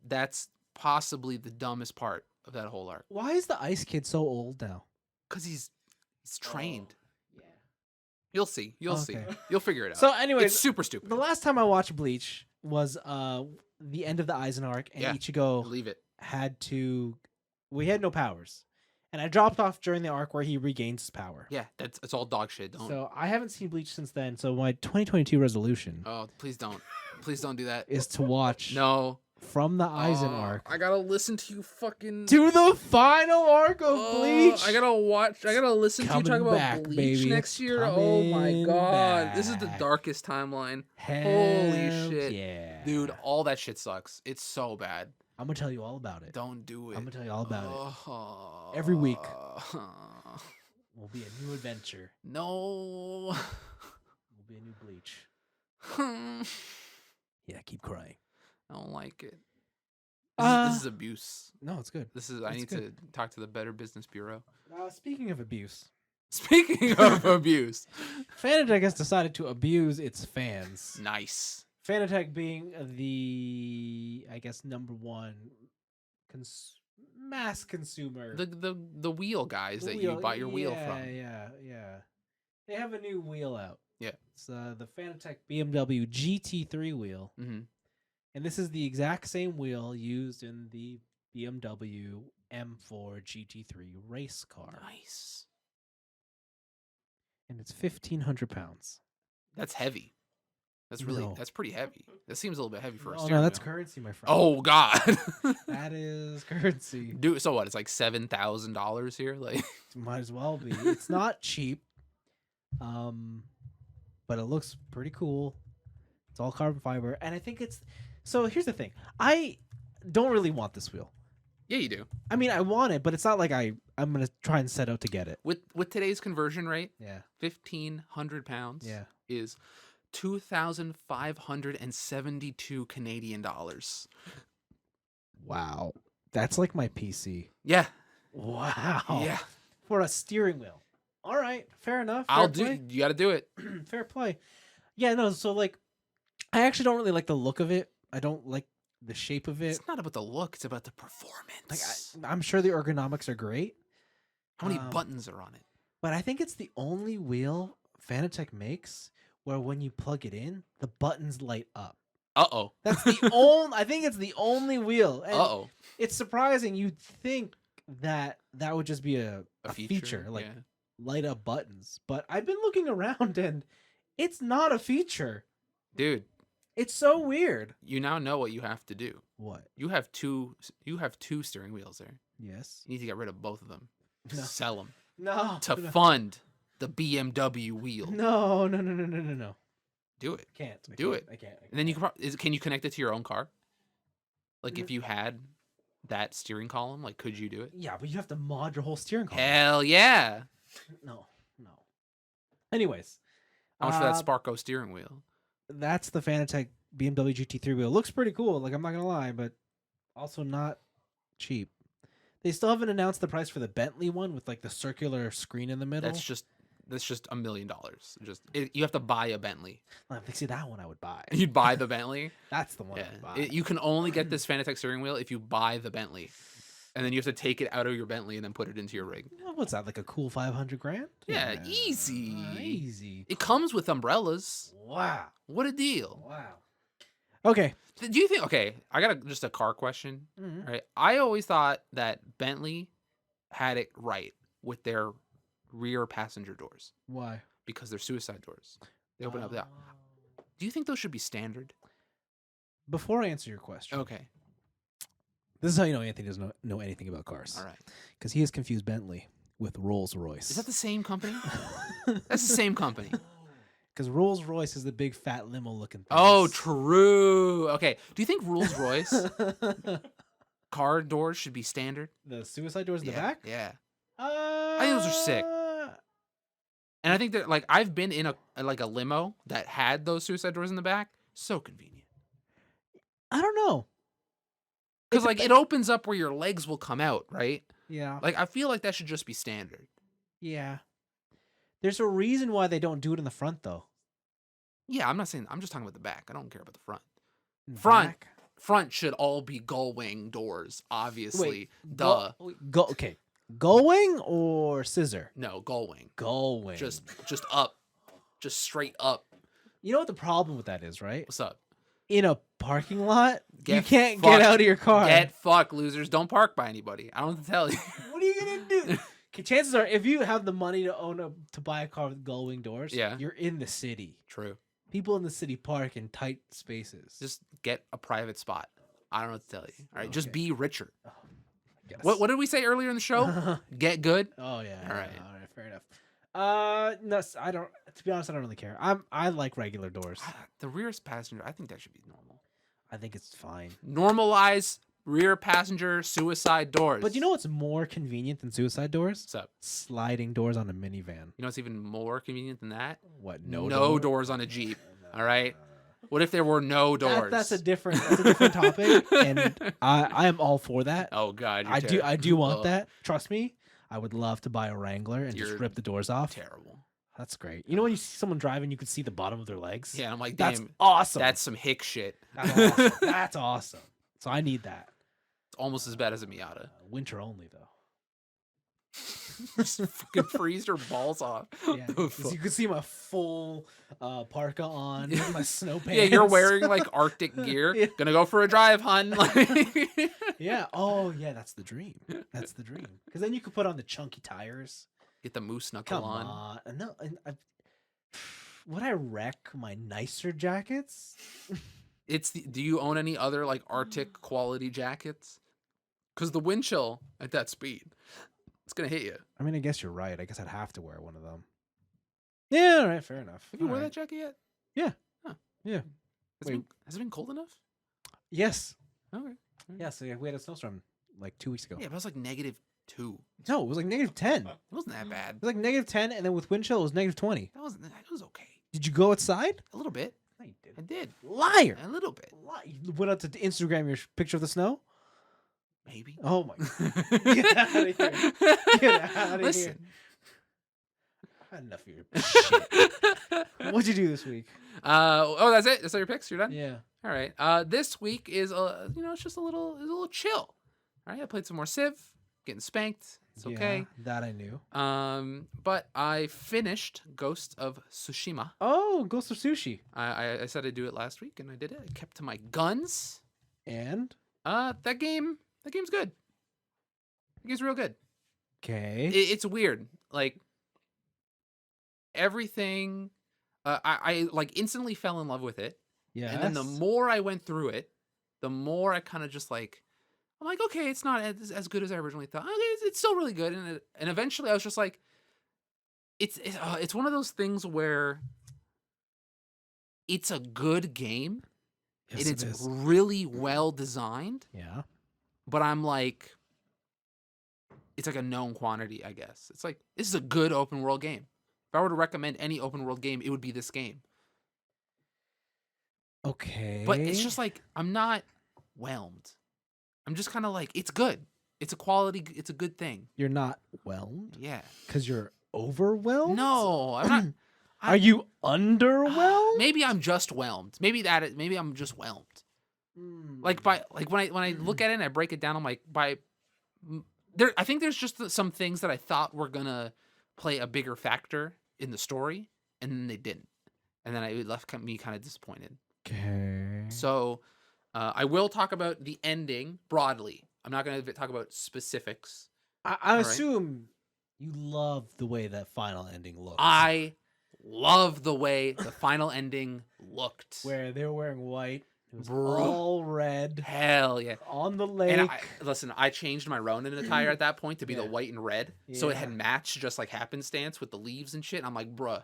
That's possibly the dumbest part of that whole arc. Why is the Ice Kid so old now? Cuz he's trained. Yeah. You'll see. You'll see. Okay. You'll figure it out. So anyways, it's super stupid. the last time I watched Bleach was the end of the Aizen arc, and Yeah. Ichigo Believe it. we had no powers. And I dropped off during the arc where he regains his power. Yeah, it's all dog shit. Don't. So I haven't seen Bleach since then. So my 2022 resolution Oh, please don't. Please don't do that. is to watch No. from the Aizen arc I gotta listen to you fucking. to the final arc of Bleach. I gotta listen to you talk Coming about back, Bleach baby. next It's year. Oh my coming god, this is the back. darkest timeline. Hell shit. yeah, Dude, all that shit sucks. It's so bad. I'm gonna tell you all about it. Don't do it. I'm gonna tell you all about it. it. Every week. Will be a new adventure. No. Will be a new Bleach. I Yeah, keep crying. don't like it. Uh, This is abuse. No, it's good. I it's need good. to talk to the Better Business Bureau. Speaking of abuse, Speaking of abuse. Phantek has decided to abuse its fans. Nice. Phantek being the, I guess, number one mass consumer. The wheel guys The that wheel, you bought your wheel from. Yeah. They have a new wheel out. Yeah. It's the Phantek Bmw Gt3 wheel. Mm-hmm. And this is the exact same wheel used in the BMW M4 GT3 race car. Nice. And it's 1,500 pounds. That's heavy. That's No. that's pretty heavy. That seems a little bit heavy for a Oh, steering no, that's wheel. currency, my friend. Oh God. That is currency. Dude, so what? It's like $7,000 here. Like, Might as well be. It's not cheap. But it looks pretty cool. It's all carbon fiber. And I think it's... So here's the thing. I don't really want this wheel. yeah, you do. I mean, I want it, but it's not like I'm going to try and set out to get it. With today's conversion rate, Yeah. 1,500 pounds Yeah. is 2,572 Canadian dollars. Wow. That's like my PC. Yeah. Wow. Yeah. For a steering wheel. All right. Fair enough. I'll Fair do. You got to do it. Fair play. Yeah, no, so like I actually don't really like the look of it. I don't like the shape of it. It's not about the look. It's about the performance. Like I'm sure the ergonomics are great, How many um, buttons are on it? but I think it's the only wheel Phantek makes where when you plug it in, the buttons light up. Uh-oh. That's the only. I think it's the only wheel. And Uh-oh. it's surprising. You'd think that would just be a A feature, like yeah. light up buttons. But I've been looking around and it's not a feature. Dude, It's so weird. you now know what you have to do. What? You have two steering wheels there. Yes. You need to get rid of both of them. No. Sell them No. to no. fund the BMW wheel. No. Do it. Can't. I Do can't. it. I can't. And then you can you connect it to your own car? Like if you had that steering column, like could you do it? Yeah, but you have to mod your whole steering column. Hell yeah. No. Anyways. How much for that Sparko steering wheel? That's the Phantek BMW GT3 wheel. Looks pretty cool. Like I'm not gonna lie, but also not cheap. They still haven't announced the price for the Bentley one with like the circular screen in the middle. That's just $1 million. You have to buy a Bentley. See, that one I would buy. You'd buy the Bentley. That's the one I would buy. You can only get this Phantek steering wheel if you buy the Bentley, and then you have to take it out of your Bentley and then put it into your rig. What's that? Like a cool $500,000? Yeah, easy. Easy. It comes with umbrellas. Wow. What a deal. Wow. Okay. Do you think? Okay, I got just a car question. Mm-hmm. Right, I always thought that Bentley had it right with their rear passenger doors Why? because they're suicide doors. They open up that. Do you think those should be standard? Before I answer your question, Okay. this is how you know Anthony doesn't know anything about cars. All right. Because he has confused Bentley with Rolls Royce. Is that the same company? That's the same company. Because Rolls Royce is the big fat limo looking thing. Oh, true. Okay. Do you think Rolls Royce car doors should be standard? The suicide doors in the Yeah, back? Yeah. I think those are sick. And I think that like I've been in a limo that had those suicide doors in the back. So convenient. I don't know. Because like it opens up where your legs will come out, right? Yeah. Like I feel like that should just be standard. Yeah. There's a reason why they don't do it in the front, though. Yeah, I'm not saying. I'm just talking about the back. I don't care about the front. In the Front. back? Front should all be gull wing doors, obviously. Duh. Go. Okay. Gull-wing or scissor? No, gull wing. Gull-wing. Just up. Just straight up. You know what the problem with that is, right? What's up? In a parking lot, you Get can't fucked. get out of your car. Get fucked, losers. Don't park by anybody. I don't have to tell you. What are you gonna do? Okay, chances are, if you have the money to buy a car with gull-wing doors, Yeah. you're in the city. True. People in the city park in tight spaces. Just get a private spot. I don't know what to tell you. All right, just Okay. be richer. Yes. What did we say earlier in the show? Get good. Oh yeah. All right. All right. Fair enough. No, I don't. To be honest, I don't really care. I like regular doors. The rear passenger, I think that should be normal. I think it's fine. Normalize rear passenger suicide doors. But you know what's more convenient than suicide doors? What's up? Sliding doors on a minivan. You know what's even more convenient than that? What? No door? doors on a Jeep. All right. What if there were no doors? That's a different topic, and I am all for that. Oh God, you're I do want Ugh, that. Trust me, I would love to buy a Wrangler and just You're rip the doors off. Terrible. That's great. You know when you see someone driving, you can see the bottom of their legs. Yeah, I'm like, That's damn, awesome. that's some hick shit. That's awesome. That's awesome. So I need that. It's almost as bad as a Miata. Winter only though. Just fucking freeze your balls off. Yeah, The 'cause fuck? you can see my full parka on, with my snow pants. Yeah, you're wearing like Arctic gear. Yeah. Gonna go for a drive, hun. Like, Yeah. Oh, yeah. That's the dream. That's the dream. Because then you could put on the chunky tires. get the moose knuckle Come on. on. No. Would I wreck my nicer jackets? Do you own any other like Arctic quality jackets? Because the wind chill at that speed, it's gonna hit you. I mean, I guess you're right. I guess I'd have to wear one of them. Yeah. All right. Fair enough. Have you All worn right. that jacket yet? Yeah. Huh. Yeah. Has it been cold enough? Yes. Okay. Yeah. So we had a snowstorm like 2 weeks ago. Yeah, but it was like -2. No, it was like -10. It wasn't that bad. It was like -10, and then with wind chill, it was -20. That was okay. Did you go outside? A little bit. No, you I did. Liar. A little bit. You went out to Instagram your picture of the snow? Maybe. Oh my God. Get outta here. Get outta here. Listen. I had enough of your shit. What'd you do this week? That's it. That's all your picks. You're done. Yeah. All right. This week is it's just a little chill. All right. I played some more Civ, getting spanked. It's okay. Yeah, that I knew. But I finished Ghost of Tsushima. Oh, Ghost of Sushi. I said I'd do it last week, and I did it. I kept to my guns. And? That game's good. That game's real good. Okay. It's weird. Like everything, I like instantly fell in love with it. Yeah. And then the more I went through it, the more I kind of just like, I'm like, okay, it's not as good as I originally thought. Okay, it's still really good. And eventually I was just like, it's one of those things where it's a good game. Yes, and it it's is. really well designed. Yeah. But I'm like, it's like a known quantity, I guess. It's like, this is a good open world game. If I were to recommend any open world game, it would be this game. Okay. But it's just like, I'm not whelmed. I'm just kind of like, it's good. It's a quality. It's a good thing. You're not whelmed Yeah. because you're overwhelmed. No, I'm not. Are you underwhelmed? Maybe I'm just whelmed. Maybe I'm just whelmed. Like when I look at it and I break it down, I'm like there. I think there's just some things that I thought were gonna play a bigger factor in the story, and then they didn't, and then it left me kind of disappointed. Okay. So I will talk about the ending broadly. I'm not gonna talk about specifics. I assume you love the way that final ending looks. I love the way the final ending looked. Where they were wearing white. It was Bro. all red. Hell yeah. On the lake. And I changed my Ronin attire at that point to be the Yeah. white and red. So it had Yeah. matched just like happenstance with the leaves and shit. And I'm like, bruh,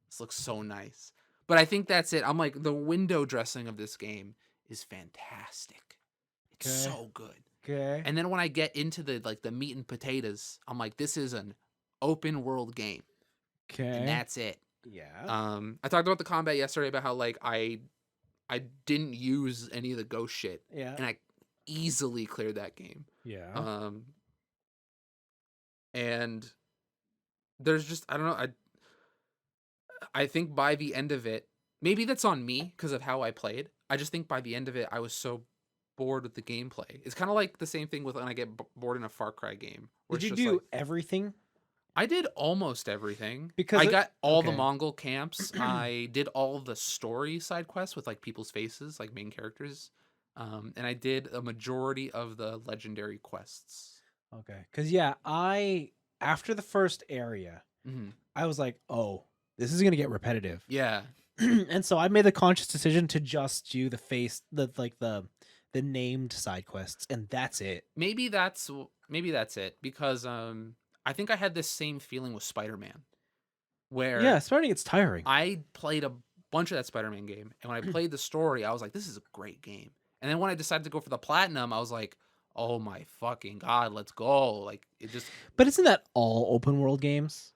this looks so nice. But I think that's it. I'm like, the window dressing of this game is fantastic. It's so good. Okay. And then when I get into the meat and potatoes, I'm like, this is an open world game. Okay. And that's it. Yeah. I talked about the combat yesterday about how like I didn't use any of the ghost shit. Yeah. And I easily cleared that game. Yeah. And there's just, I don't know, I think by the end of it, maybe that's on me because of how I played. I just think by the end of it, I was so bored with the gameplay. It's kind of like the same thing with when I get bored in a Far Cry game. Did you do everything? I did almost everything. Because I got all the okay. Mongol camps. I did all the story side quests with like people's faces, like main characters. And I did a majority of the legendary quests. Okay. Because, after the first area, I was like, oh, this is going to get repetitive. Yeah. And so I made the conscious decision to just do the named side quests, and that's it. Maybe that's it because I think I had this same feeling with Spider-Man, where Spider-Man gets tiring. I played a bunch of that Spider-Man game, and when I played the story, I was like, this is a great game. And then when I decided to go for the platinum, I was like, oh my fucking god, let's go. Like it just But isn't that all open world games?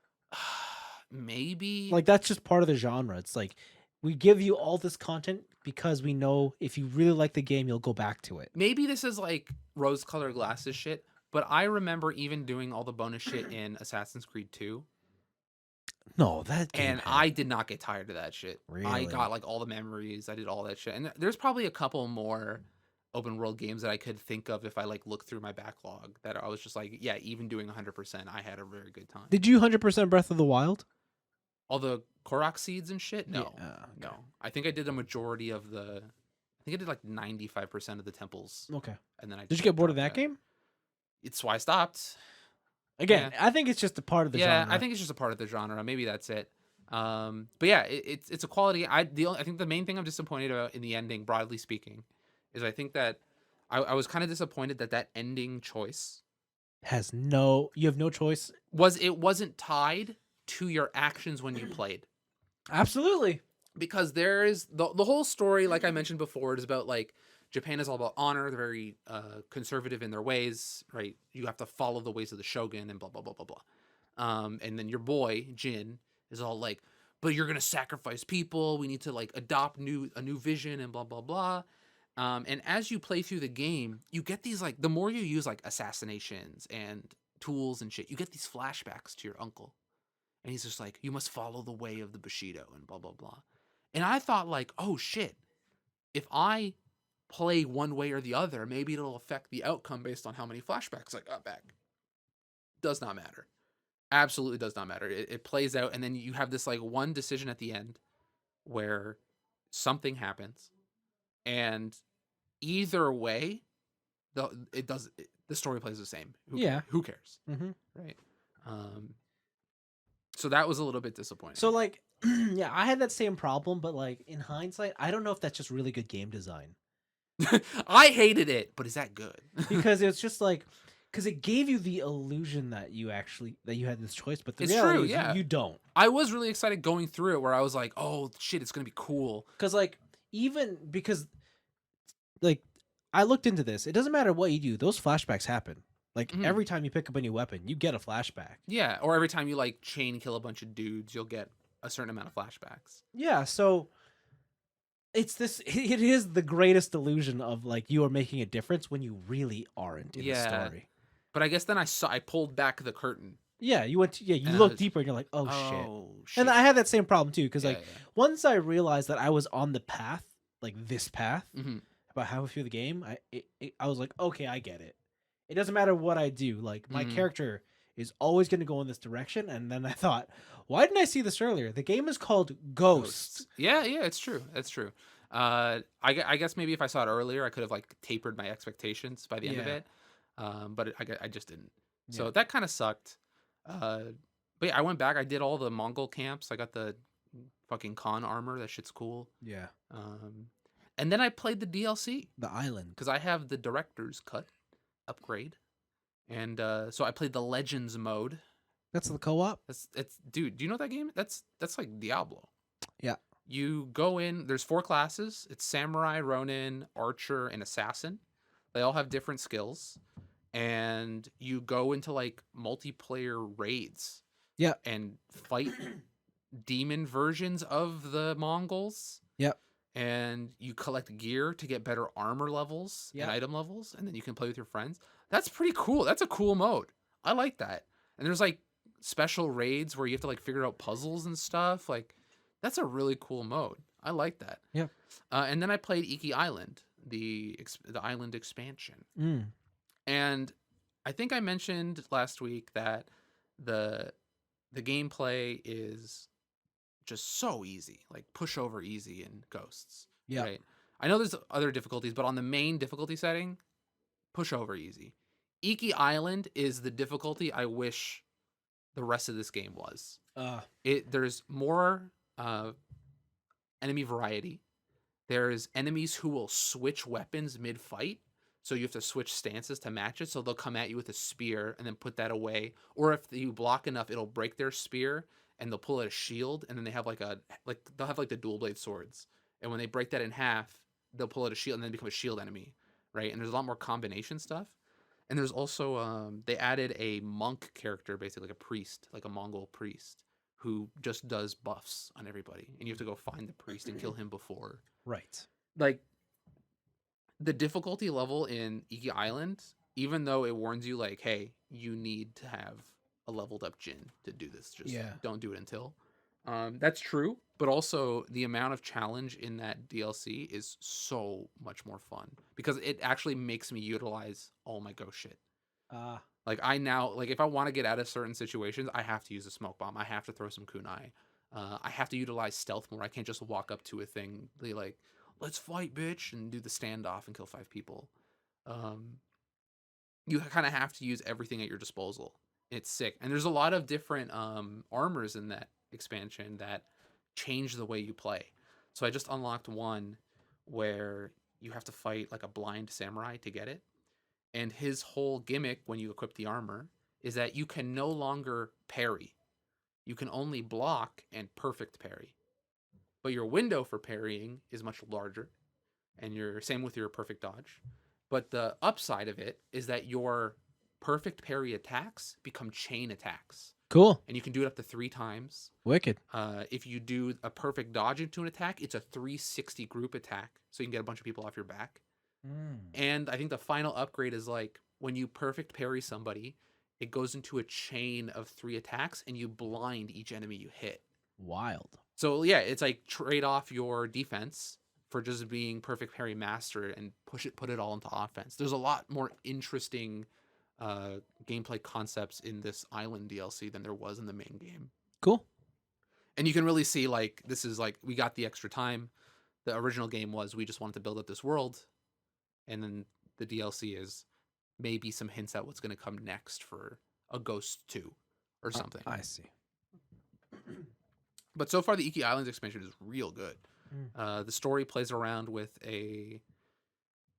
maybe Like that's just part of the genre. It's like we give you all this content because we know if you really like the game, you'll go back to it. maybe this is like rose-colored glasses shit, but I remember even doing all the bonus shit in Assassin's Creed 2. No, that game And I did not get tired of that shit. I Really? got like all the memories. I did all that shit. And there's probably a couple more open world games that I could think of if I like look through my backlog that I was just like, yeah, even doing 100%, I had a very good time. Did you 100% Breath of the Wild? All the Korok seeds and shit? No. Yeah, No. I think I did a majority of I think I did like 95% of the temples. Okay. And then I Did you get bored of dropped that game? It's why I stopped. Again, I think it's just a part of the genre. I think it's just a part of the genre. Maybe that's it. But yeah, it's a quality. I think the main thing I'm disappointed about in the ending, broadly speaking, is I think that I was kind of disappointed that ending choice you have no choice. wasn't tied to your actions when you played. Absolutely. Because there is the whole story, like I mentioned before, is about like Japan is all about honor. They're very conservative in their ways, right? You have to follow the ways of the shogun and blah, blah, blah, blah, blah. And then your boy, Jin, is all like, but you're going to sacrifice people. We need to like adopt a new vision and blah, blah, blah. And as you play through the game, you get these like, the more you use like assassinations and tools and shit, you get these flashbacks to your uncle. And he's just like, you must follow the way of the Bushido and blah, blah, blah. And I thought like, oh shit, if I play one way or the other, maybe it'll affect the outcome based on how many flashbacks I got back. Does not matter. Absolutely does not matter. It plays out, and then you have this like one decision at the end where something happens, and either way, the story plays the same. Who cares? Mm-hmm. Right. So that was a little bit disappointing. So like, I had that same problem, but like in hindsight, I don't know if that's just really good game design. I hated it, but is that good? Because it's just like, because it gave you the illusion that you had this choice, but the It's reality true, is yeah. you don't. I was really excited going through it, where I was like, "Oh shit, it's gonna be cool." Because like because like I looked into this, it doesn't matter what you do; those flashbacks happen. Like every time you pick up a new weapon, you get a flashback. Yeah, or every time you like chain kill a bunch of dudes, you'll get a certain amount of flashbacks. Yeah, so it is the greatest illusion of like you are making a difference when you really aren't in the story. But I guess then I pulled back the curtain. Yeah, you And I look was- deeper and you're like, oh shit. Oh shit. And I had that same problem too, because Yeah, like once I realized that I was on the path, like this path, yeah. about halfway through the game, I was like, okay, I get it. It doesn't matter what I do. Like my Mhm. character is always going to go in this direction. And then I thought, why didn't I see this earlier? The game is called Ghosts. Yeah, it's true. That's true. I guess maybe if I saw it earlier, I could have like tapered my expectations by the end of Yeah. it. But I just didn't. So Yeah. that kind of sucked. But yeah, I went back. I did all the Mongol camps. I got the fucking Khan armor. That shit's cool. Yeah. And then I played the DLC The island. because I have the director's cut upgrade, and so I played the Legends mode. That's the co-op. It's dude. Do you know that game? That's like Diablo. Yeah. You go in. There's 4 classes. It's Samurai, Ronin, Archer, and Assassin. They all have different skills, and you go into like multiplayer raids. Yeah. And fight demon versions of the Mongols. Yep. And you collect gear to get better armor levels and item levels, and then you can play with your friends. That's pretty cool. That's a cool mode. I like that. And there's like special raids where you have to like figure out puzzles and stuff. Like that's a really cool mode. I like that. Yeah. And then I played Iki Island, the island expansion. And I think I mentioned last week that the gameplay is just so easy, like pushover easy in Ghosts. Yeah. Right. I know there's other difficulties, but on the main difficulty setting, pushover easy. Iki Island is the difficulty I wish the rest of this game was. There's more enemy variety. There's enemies who will switch weapons mid-fight. So you have to switch stances to match it. So they'll come at you with a spear and then put that away. Or if you block enough, it'll break their spear and they'll pull out a shield. And then they have they'll have like the dual blade swords. And when they break that in half, they'll pull out a shield and then become a shield enemy. Right. And there's a lot more combination stuff. And there's also, they added a monk character, basically like a priest, like a Mongol priest, who just does buffs on everybody. And you have to go find the priest and kill him before. Right. Like, the difficulty level in Iki Island, even though it warns you, like, hey, you need to have a leveled up Jin to do this. Just don't do it until. That's true. But also, the amount of challenge in that DLC is so much more fun. Because it actually makes me utilize all my ghost shit. Like, I now, like, if I want to get out of certain situations, I have to use a smoke bomb. I have to throw some kunai. I have to utilize stealth more. I can't just walk up to a thing, be like, let's fight, bitch, and do the standoff and kill 5 people. You kind of have to use everything at your disposal. It's sick. And there's a lot of different armors in that expansion that change the way you play. So I just unlocked one where you have to fight like a blind samurai to get it. And his whole gimmick when you equip the armor is that you can no longer parry. You can only block and perfect parry. But your window for parrying is much larger. And you're same with your perfect dodge. But the upside of it is that your perfect parry attacks become chain attacks. Cool. And you can do it up to 3 times. Wicked. If you do a perfect dodge into an attack, it's a 360 group attack. So you can get a bunch of people off your back. And I think the final upgrade is like when you perfect parry somebody, it goes into a chain of 3 attacks and you blind each enemy you hit. Wild. So yeah, it's like trade off your defense for just being perfect parry master and put it all into offense. There's a lot more interesting gameplay concepts in this island DLC than there was in the main game. Cool. And you can really see like this is like we got the extra time. The original game was we just wanted to build up this world, and then the DLC is maybe some hints at what's going to come next for a Ghost 2 or something. I see. But so far, the Iki Islands expansion is real good. The story plays around with a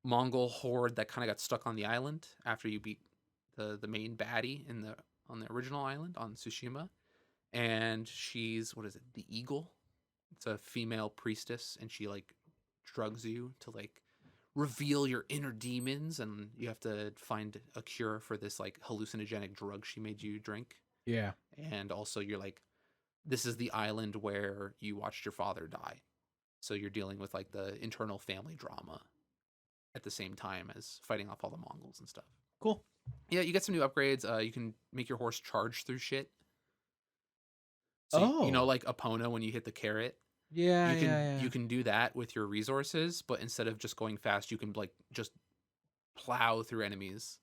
Mongol horde that kind of got stuck on the island after you beat the main baddie on the original island on Tsushima. And she's, what is it, the Eagle? It's a female priestess, and she like drugs you to like reveal your inner demons, and you have to find a cure for this like hallucinogenic drug she made you drink. Yeah. And also you're like, this is the island where you watched your father die. So you're dealing with like the internal family drama at the same time as fighting off all the Mongols and stuff. Cool. Yeah, you get some new upgrades. You can make your horse charge through shit. So you know, Oh. like Epona when you hit the carrot, Yeah, you can do that with your resources, but instead of just going fast, you can like just plow through enemies.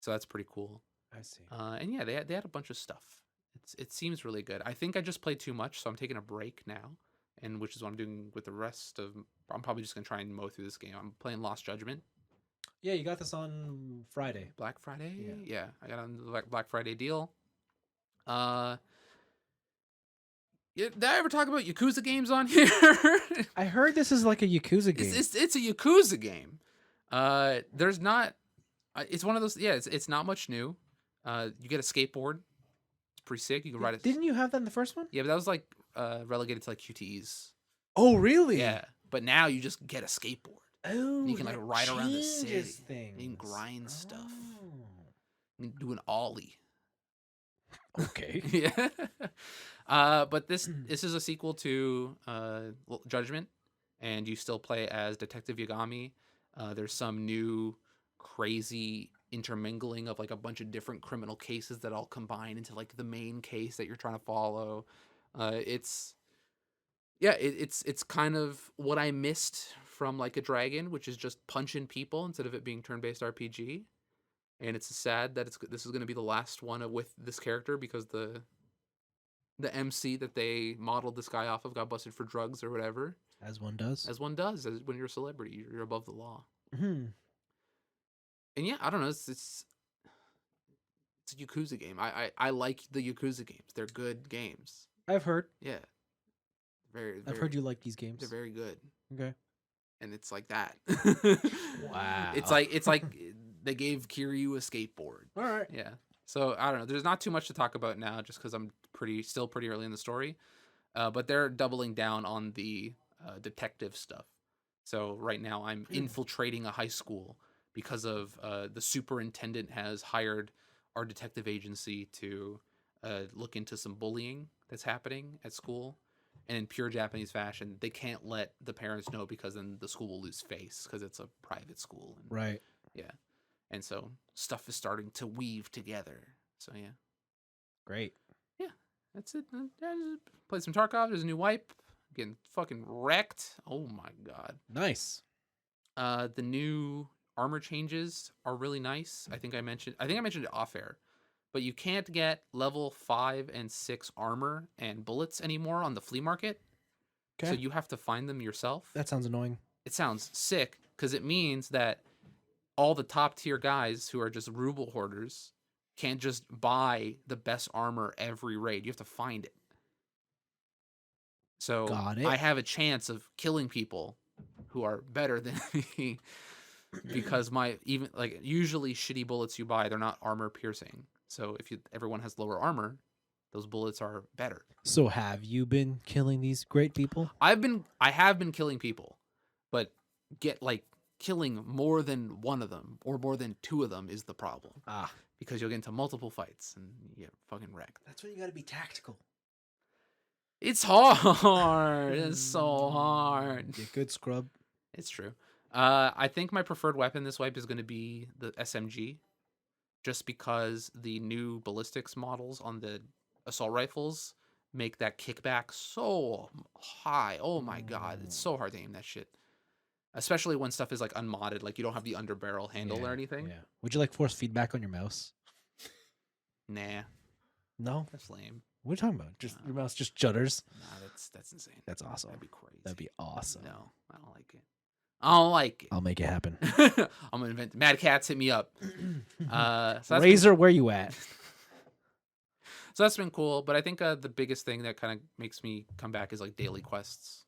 So that's pretty cool. I see. And yeah, they had a bunch of stuff. It seems really good. I think I just played too much, so I'm taking a break now, and which is what I'm doing with the rest of. I'm probably just gonna try and mow through this game. I'm playing Lost Judgment. Yeah, you got this on Friday. Black Friday. Yeah. Yeah, I got on the Black Friday deal. Did I ever talk about Yakuza games on here? I heard this is like a Yakuza game. It's a Yakuza game. There's not. It's one of those. Yeah, it's not much new. You get a skateboard. It's pretty sick. You can ride it. Didn't you have that in the first one? Yeah, but that was like relegated to like QTEs. Oh, really? Yeah, but now you just get a skateboard. Oh, And you can like ride around the city. Things. You can grind stuff. Oh. You can do an ollie. Okay. Yeah. But this is a sequel to Judgment, and you still play as Detective Yagami. There's some new crazy intermingling of like a bunch of different criminal cases that all combine into like the main case that you're trying to follow. It's kind of what I missed from like a Dragon, which is just punching people instead of it being turn-based RPG. And it's sad that this is going to be the last one with this character because the MC that they modeled this guy off of got busted for drugs or whatever. As one does. As one does. As when you're a celebrity, you're above the law. Hmm. And yeah, I don't know. It's a Yakuza game. I like the Yakuza games. They're good games. I've heard. Yeah. I've heard you like these games. They're very good. Okay. And it's like that. Wow. It's like they gave Kiryu a skateboard. All right. Yeah. So I don't know. There's not too much to talk about now, just because I'm still pretty early in the story. But they're doubling down on the detective stuff. So right now I'm infiltrating a high school because of the superintendent has hired our detective agency to look into some bullying that's happening at school. And in pure Japanese fashion, they can't let the parents know because then the school will lose face because it's a private school. And, Right. yeah. And so stuff is starting to weave together. So yeah. Great. Yeah. That's it. Played some Tarkov. There's a new wipe. Getting fucking wrecked. Oh my god. Nice. The new armor changes are really nice. I think I mentioned it off air. But you can't get level 5 and 6 armor and bullets anymore on the flea market. Okay. So you have to find them yourself. That sounds annoying. It sounds sick because it means that all the top tier guys who are just ruble hoarders can't just buy the best armor every raid. You have to find it. So Got it. I have a chance of killing people who are better than me because usually shitty bullets you buy, they're not armor piercing. So if everyone has lower armor, those bullets are better. So have you been killing these great people? I have been killing people, but killing more than one of them or more than two of them is the problem. Because you'll get into multiple fights and you get fucking wrecked. That's why you got to be tactical. It's hard. It's so hard. Be a good scrub. It's true. I think my preferred weapon this wipe is going to be the SMG. Just because the new ballistics models on the assault rifles make that kickback so high. Oh my god, it's so hard to aim that shit. Especially when stuff is like unmodded, like you don't have the underbarrel handle or anything. Yeah. Would you like force feedback on your mouse? Nah. No? That's lame. What are you talking about? Just your mouse just judders? Nah, that's insane. That's awesome. That'd be crazy. That'd be awesome. No, I don't like it. I don't like it. I'll make it happen. I'm gonna invent Mad Cats, hit me up. So Razor, where you at? So that's been cool, but I think the biggest thing that kind of makes me come back is like daily quests.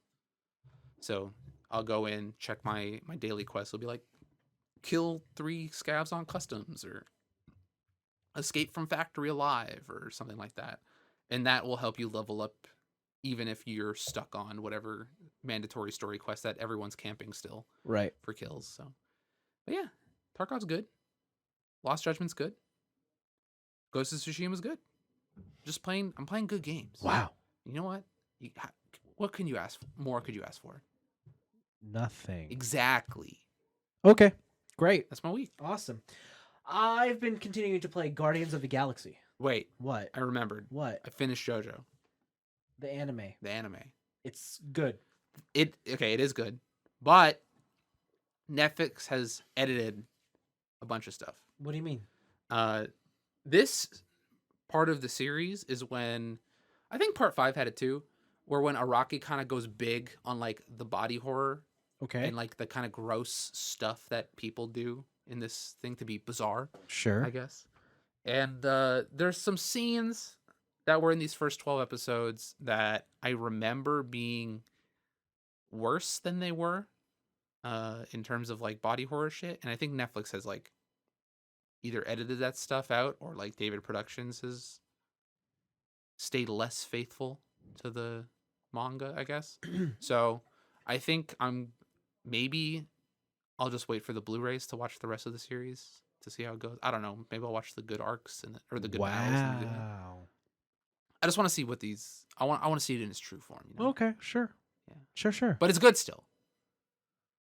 So I'll go in, check my daily quests. It'll be like kill 3 scavs on customs or escape from factory alive or something like that. And that will help you level up even if you're stuck on whatever mandatory story quest that everyone's camping still. Right. For kills. So, but yeah, Tarkov's good. Lost Judgment's good. Ghost of Tsushima's good. I'm playing good games. Wow. You know what? What can you ask? More could you ask for? Nothing. Exactly. Okay. Great. That's my week. Awesome. I've been continuing to play Guardians of the Galaxy. Wait, What? I remembered. What? I finished JoJo, The anime. the anime. It's good. It is good, but Netflix has edited a bunch of stuff. What do you mean? This part of the series is when I think part 5 had it too, where when Araki kind of goes big on like the body horror Okay. and like the kind of gross stuff that people do in this thing to be bizarre, Sure. I guess. And there's some scenes that were in these first 12 episodes that I remember being worse than they were in terms of like body horror shit. And I think Netflix has like either edited that stuff out or like David Productions has stayed less faithful to the manga, I guess. So I think maybe I'll just wait for the Blu-rays to watch the rest of the series to see how it goes. I don't know. Maybe I'll watch the good arcs or the good battles. Wow. I just want to see what these. I want to see it in its true form. You know? Okay. Sure. Yeah. Sure. But it's good still.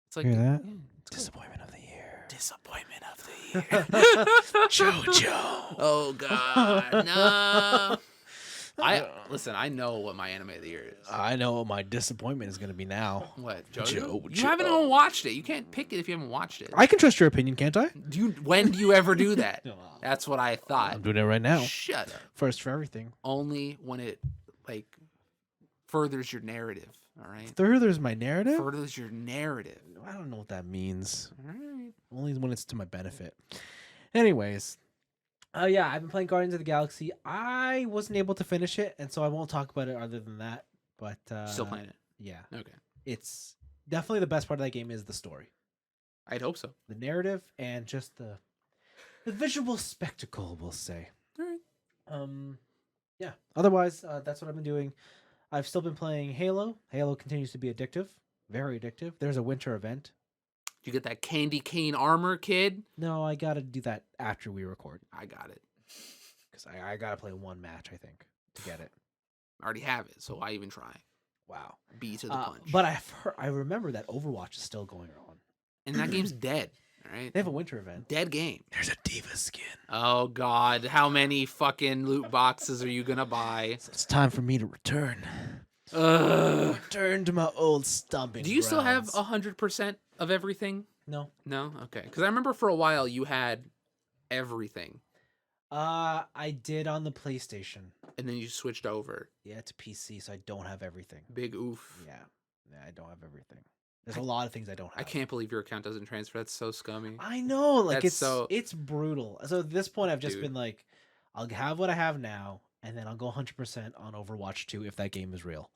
It's like Hear that? yeah, it's good. Disappointment of the year. Disappointment of the year. JoJo. Oh God, no. Listen. I know what my anime of the year is. I know what my disappointment is going to be now. What, JoJo? JoJo. You haven't even watched it. You can't pick it if you haven't watched it. I can trust your opinion, can't I? When do you ever do that? No. That's what I thought. I'm doing it right now. Shut up. First for everything. Only when it like furthers your narrative. All right. There's my narrative. Furthers your narrative. I don't know what that means. All right. Only when it's to my benefit. Anyways. Yeah, I've been playing Guardians of the Galaxy. I wasn't able to finish it, and so I won't talk about it other than that. But Still playing it. Yeah. Okay. It's definitely the best part of that game is the story. I'd hope so. The narrative and just the visual spectacle, we'll say. All right. Yeah. Otherwise, that's what I've been doing. I've still been playing Halo. Halo continues to be addictive. Very addictive. There's a winter event. You get that candy cane armor, kid? No, I gotta do that after we record. I got it. Because I gotta play one match, I think, to get it. I already have it, so why even try? Wow. B to the punch. But I remember that Overwatch is still going on. And that game's dead. All right. They have a winter event. Dead game. There's a Diva skin. Oh God, how many fucking loot boxes are you gonna buy? So it's time for me to return. Ugh. Return to my old stomping Do you still have grounds. 100% of everything? No. No? Okay. Because I remember for a while you had everything. I did on the PlayStation. And then you switched over. Yeah, to PC, so I don't have everything. Big oof. Yeah, I don't have everything. There's a lot of things I don't have. I can't believe your account doesn't transfer. That's so scummy. I know, like That's it's brutal. So at this point, I've just Dude. been like, I'll have what I have now, and then I'll go 100% on Overwatch 2 if that game is real.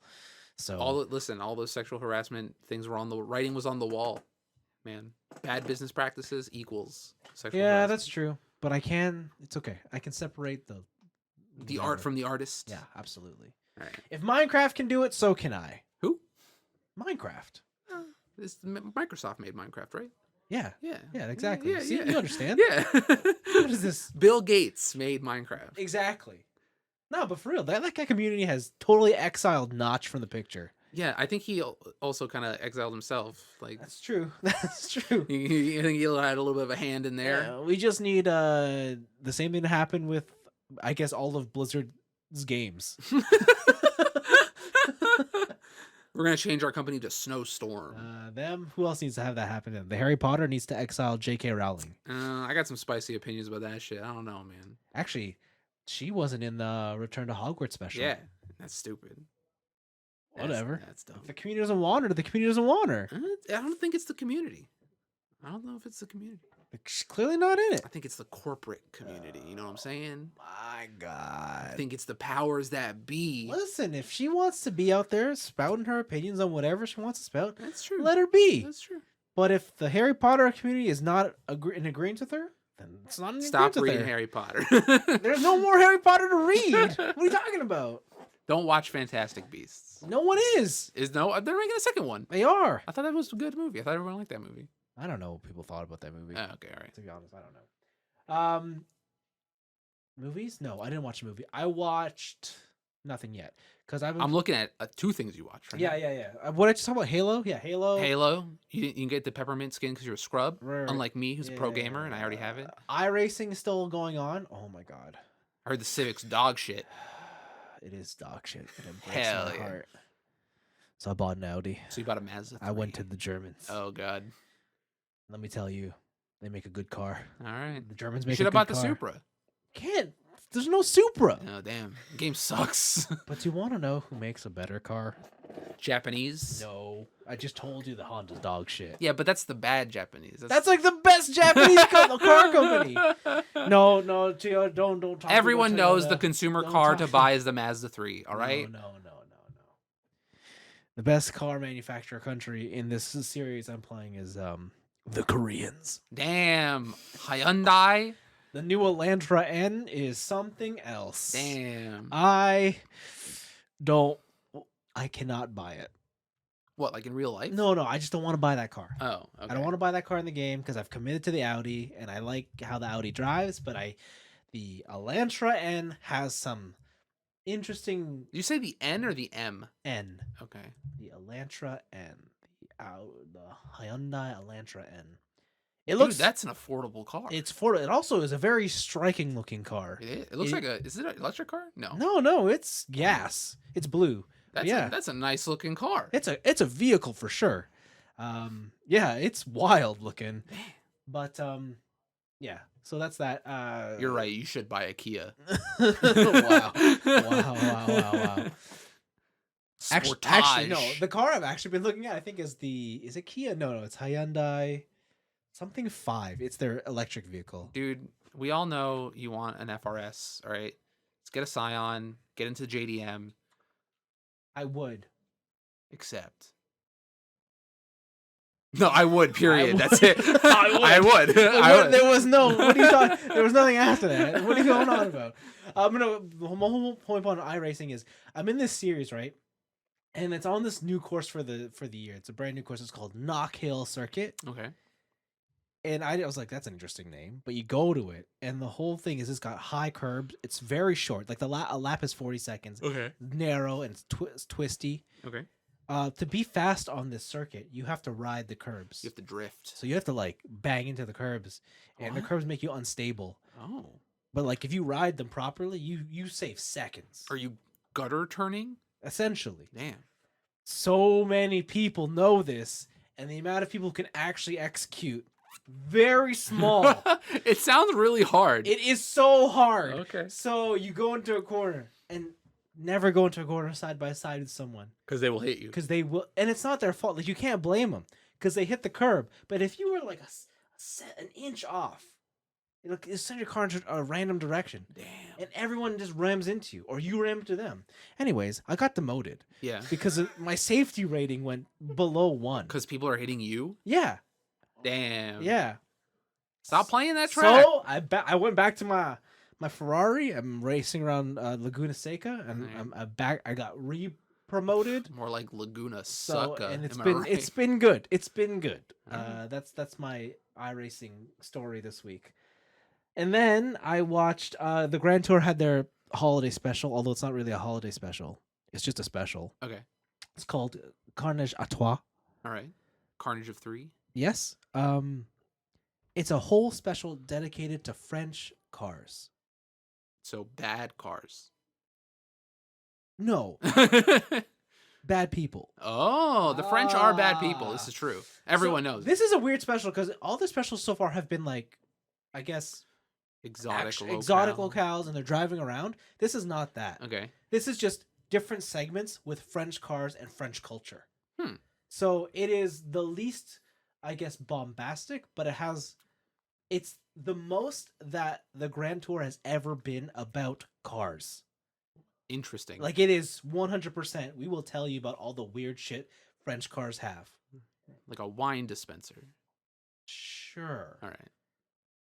So All those sexual harassment things were on the writing was on the wall. Man, bad business practices equals sexual yeah, harassment. that's true. But it's okay. I can separate the art from the artist. Yeah, absolutely. All right. If Minecraft can do it, so can I. Who? Minecraft. Microsoft made Minecraft, right? Yeah. Yeah. Yeah, exactly. Yeah, See, yeah. you understand? Yeah. What is this? Bill Gates made Minecraft. Exactly. No, but for real, that community has totally exiled Notch from the picture. Yeah, I think he also kind of exiled himself. Like That's true. That's true. I think he had a little bit of a hand in there. Yeah, we just need the same thing to happen with, I guess, all of Blizzard's games. We're gonna change our company to Snowstorm. Them. Who else needs to have that happen? The Harry Potter needs to exile J.K. Rowling. I got some spicy opinions about that shit. I don't know, man. Actually, she wasn't in the Return to Hogwarts special. Yeah, that's stupid. Whatever. That's dumb. If the community doesn't want her, the community doesn't want her. I don't think it's the community. I don't know if it's the community. She's clearly not in it. I think it's the corporate community. You know what I'm saying? My God. I think it's the powers that be. Listen, if she wants to be out there spouting her opinions on whatever she wants to spout, That's true. let her be. That's true. But if the Harry Potter community is not in agreement with her, then it's not in Stop agreement with reading her. Harry Potter. There's no more Harry Potter to read. What are you talking about? Don't watch Fantastic Beasts. No one is. They're making a second one. They are. I thought that was a good movie. I thought everyone liked that movie. I don't know what people thought about that movie. Oh, okay, all right. To be honest, I don't know. Movies? No, I didn't watch a movie. I watched Nothing yet. Because I've I'm looking at 2 things you watch right yeah, now. yeah, yeah. What I just talk about Halo? Yeah, Halo. Halo, you can get the peppermint skin because you're a scrub, Right. unlike me, who's a pro gamer, and I already have it. iRacing is still going on. Oh my god. I heard the Civic's dog shit. It is dog shit. It breaks Hell my yeah. heart. So I bought an Audi. So you bought a Mazda 3. I went to the Germans. Oh god. Let me tell you, they make a good car. All right. The Germans You make should a have good bought the car. Supra. Can't. There's no Supra. Oh damn. The game sucks. But do you want to know who makes a better car? Japanese. No. I just told you the Honda's dog shit. Yeah, but that's the bad Japanese. That's like the best Japanese car company. No, Gio, don't talk. Everyone about knows Toyota. the consumer Don't car talk to buy is the Mazda 3, all right? No. The best car manufacturer country in this series I'm playing is the Koreans. Damn. Hyundai. The new Elantra N is something else. Damn. I cannot buy it. What, like in real life? No, I just don't want to buy that car. Oh, okay. I don't want to buy that car in the game because I've committed to the Audi and I like how the Audi drives, but the Elantra N has some interesting Did you say the N or the M? N. Okay. The Elantra N. The Hyundai Elantra N. It Dude, looks that's an affordable car. It also is a very striking looking car. It looks like is it an electric car? No. No, it's gas. It's blue. That's a nice looking car. It's a vehicle for sure. Yeah, it's wild looking. But yeah. So that's that. You're right. You should buy a Kia. Wow. Actually, no. Sportage. The car I've actually been looking at, I think, is it Kia? No, it's Hyundai. Something 5. It's their electric vehicle. Dude, we all know you want an FRS, all right? Let's get a Scion, get into JDM, I would. accept. No, I would, period. would. That's it. I would. There was no. What are you talking? There was nothing after that. What are you going on about? The whole point on iRacing is I'm in this series, right? And it's on this new course for the year. It's a brand new course. It's called Knock Hill Circuit. Okay. And I was like, that's an interesting name. But you go to it, and the whole thing is it's got high curbs. It's very short. Like a lap is 40 seconds. Okay. Narrow and it's twisty. Okay. To be fast on this circuit, you have to ride the curbs. You have to drift. So you have to like bang into the curbs, and the What? curbs make you unstable. Oh. But like if you ride them properly, you save seconds. Are you gutter turning? Essentially. Damn. So many people know this, and the amount of people who can actually execute very small. It sounds really hard. It is so hard. Okay. So you go into a corner and never go into a corner side by side with someone Because they will hit you. because they will, and it's not their fault. Like you can't blame them because they hit the curb. But if you were like an inch off, it'll send your car into a random direction. Damn. And everyone just rams into you, or you ram into them. Anyways, I got demoted Yeah. because my safety rating went below 1. Because people are hitting you? Yeah, Damn. yeah. Stop playing that track. So I went back to my Ferrari. I'm racing around Laguna Seca, and Right. I'm back. I got re-promoted. More like Laguna So Succa. and it's am I been right? it's been good. It's been good. Alright. That's my iRacing story this week. And then I watched the Grand Tour had their holiday special, although it's not really a holiday special. It's just a special. Okay. It's called Carnage à Trois. All right. Carnage of 3. Yes. It's a whole special dedicated to French cars. So bad cars. No, bad people. Oh, the French are bad people. This is true. Everyone So, knows. This is a weird special because all the specials so far have been like, I guess, Exotic exotic locale. locales, and they're driving around. This is not that. Okay. This is just different segments with French cars and French culture. Hmm. So it is the least, I guess, bombastic, but it's the most that the Grand Tour has ever been about cars. Interesting. Like it is 100%. We will tell you about all the weird shit French cars have. Like a wine dispenser. Sure. All right.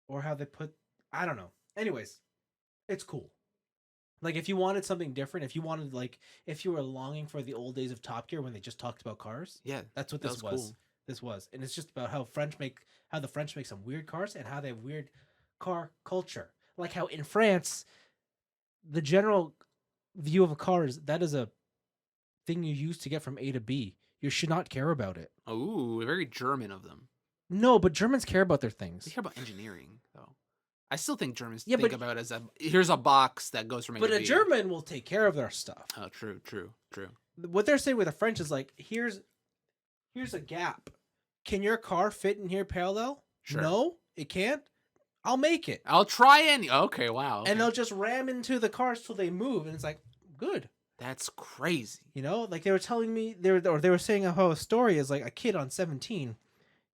Or how they put, I don't know. Anyways, it's cool. Like if you wanted something different, if you were longing for the old days of Top Gear when they just talked about cars, Yeah. that's what that this was was. cool. This was. And it's just about how the French make some weird cars and how they have weird car culture. Like how in France, the general view of a car is that is a thing you use to get from A to B. You should not care about it. Ooh, very German of them. No, but Germans care about their things. They care about engineering, though. I still think Germans Yeah, think but- about it as here's a box that goes from A But to a B. German will take care of their stuff. Oh, true. What they're saying with the French is like, here's a gap. Can your car fit in here parallel? Sure. No, it can't. I'll make it. I'll try okay, wow. Okay. And they'll just ram into the cars till they move, and it's like, good. That's crazy. You know, like they were telling me, they were saying how a story is like a kid on 17,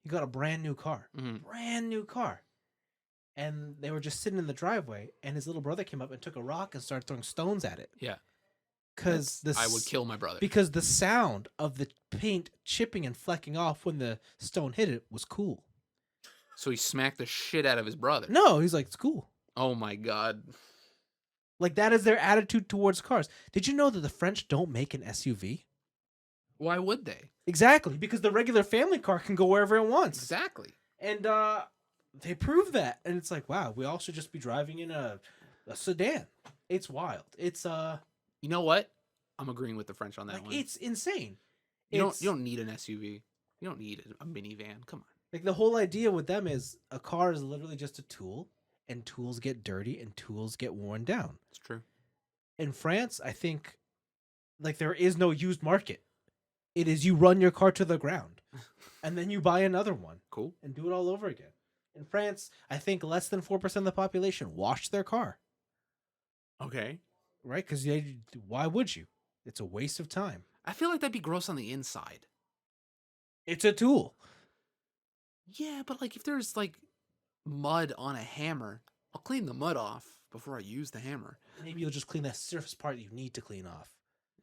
he got a brand new car, brand new car, and they were just sitting in the driveway, and his little brother came up and took a rock and started throwing stones at it. Yeah. Because I would kill my brother. Because the sound of the paint chipping and flecking off when the stone hit it was cool. So he smacked the shit out of his brother. No, he's like, it's cool. Oh my god. Like that is their attitude towards cars. Did you know that the French don't make an SUV? Why would they? Exactly, because the regular family car can go wherever it wants. Exactly. And they prove that. And it's like, wow, we all should just be driving in a sedan. It's wild. It's You know what? I'm agreeing with the French on that like one. it's insane. You don't need an SUV. You don't need a minivan. Come on. Like the whole idea with them is a car is literally just a tool, and tools get dirty and tools get worn down. It's true. In France, I think like there is no used market. It is you run your car to the ground and then you buy another one. Cool. And do it all over again. In France, I think less than 4% of the population wash their car. Okay. Right? Because why would you? It's a waste of time. I feel like that'd be gross on the inside. It's a tool. Yeah, but like if there's like mud on a hammer, I'll clean the mud off before I use the hammer. Maybe you'll just clean that surface part you need to clean off.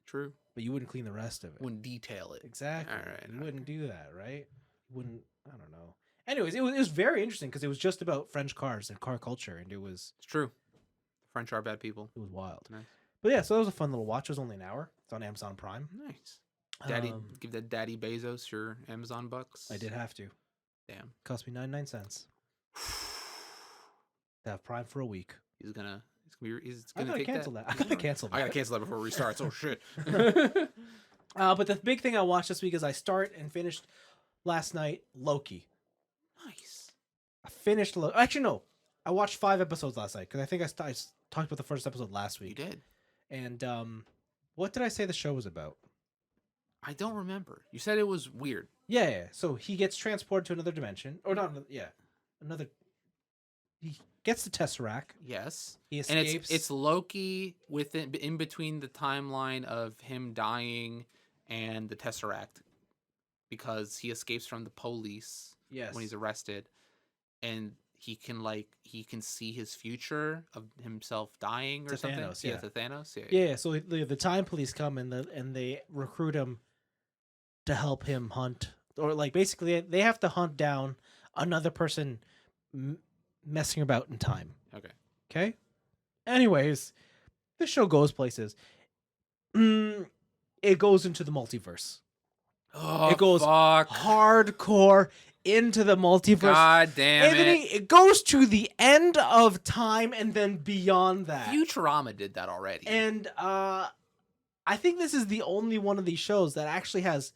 True. But you wouldn't clean the rest of it. Wouldn't detail it. Exactly. All right, You wouldn't do that, right? You wouldn't, I don't know. Anyways, it was very interesting because it was just about French cars and car culture, and it was It's true. The French are bad people. wild. Nice. But yeah, so that was a fun little watch. It was only an hour. It's on Amazon Prime. Nice. Daddy, Um, give that Daddy Bezos your Amazon bucks. I did have to. Damn. Cost me 99 cents to have Prime for a week. He's gonna I gotta take cancel that. I gotta cancel that. I gotta cancel that before it restarts. Oh shit. But the big thing I watched this week is I start and finished last night Loki. Nice. I finished Loki. Actually, no. I watched 5 episodes last night because I think I talked about the first episode last You week. did. And what did I say the show was about? I don't remember. You said it was weird. Yeah. So he gets transported to another dimension, or not? Another. He gets the Tesseract. Yes. He And escapes. it's Loki in between the timeline of him dying and the Tesseract, because he escapes from the police yes. when he's arrested, and he can see his future of himself dying or To something. Thanos, yeah. To Thanos. Yeah. Yeah. So the time police come and they recruit him to help him hunt, or like basically they have to hunt down another person messing about in time. Okay. Okay. Anyways, this show goes places. It goes into the multiverse. Oh, It goes fuck. hardcore into the multiverse. God damn Anthony, it. it goes to the end of time and then beyond that. Futurama did that already. And I think this is the only one of these shows that actually has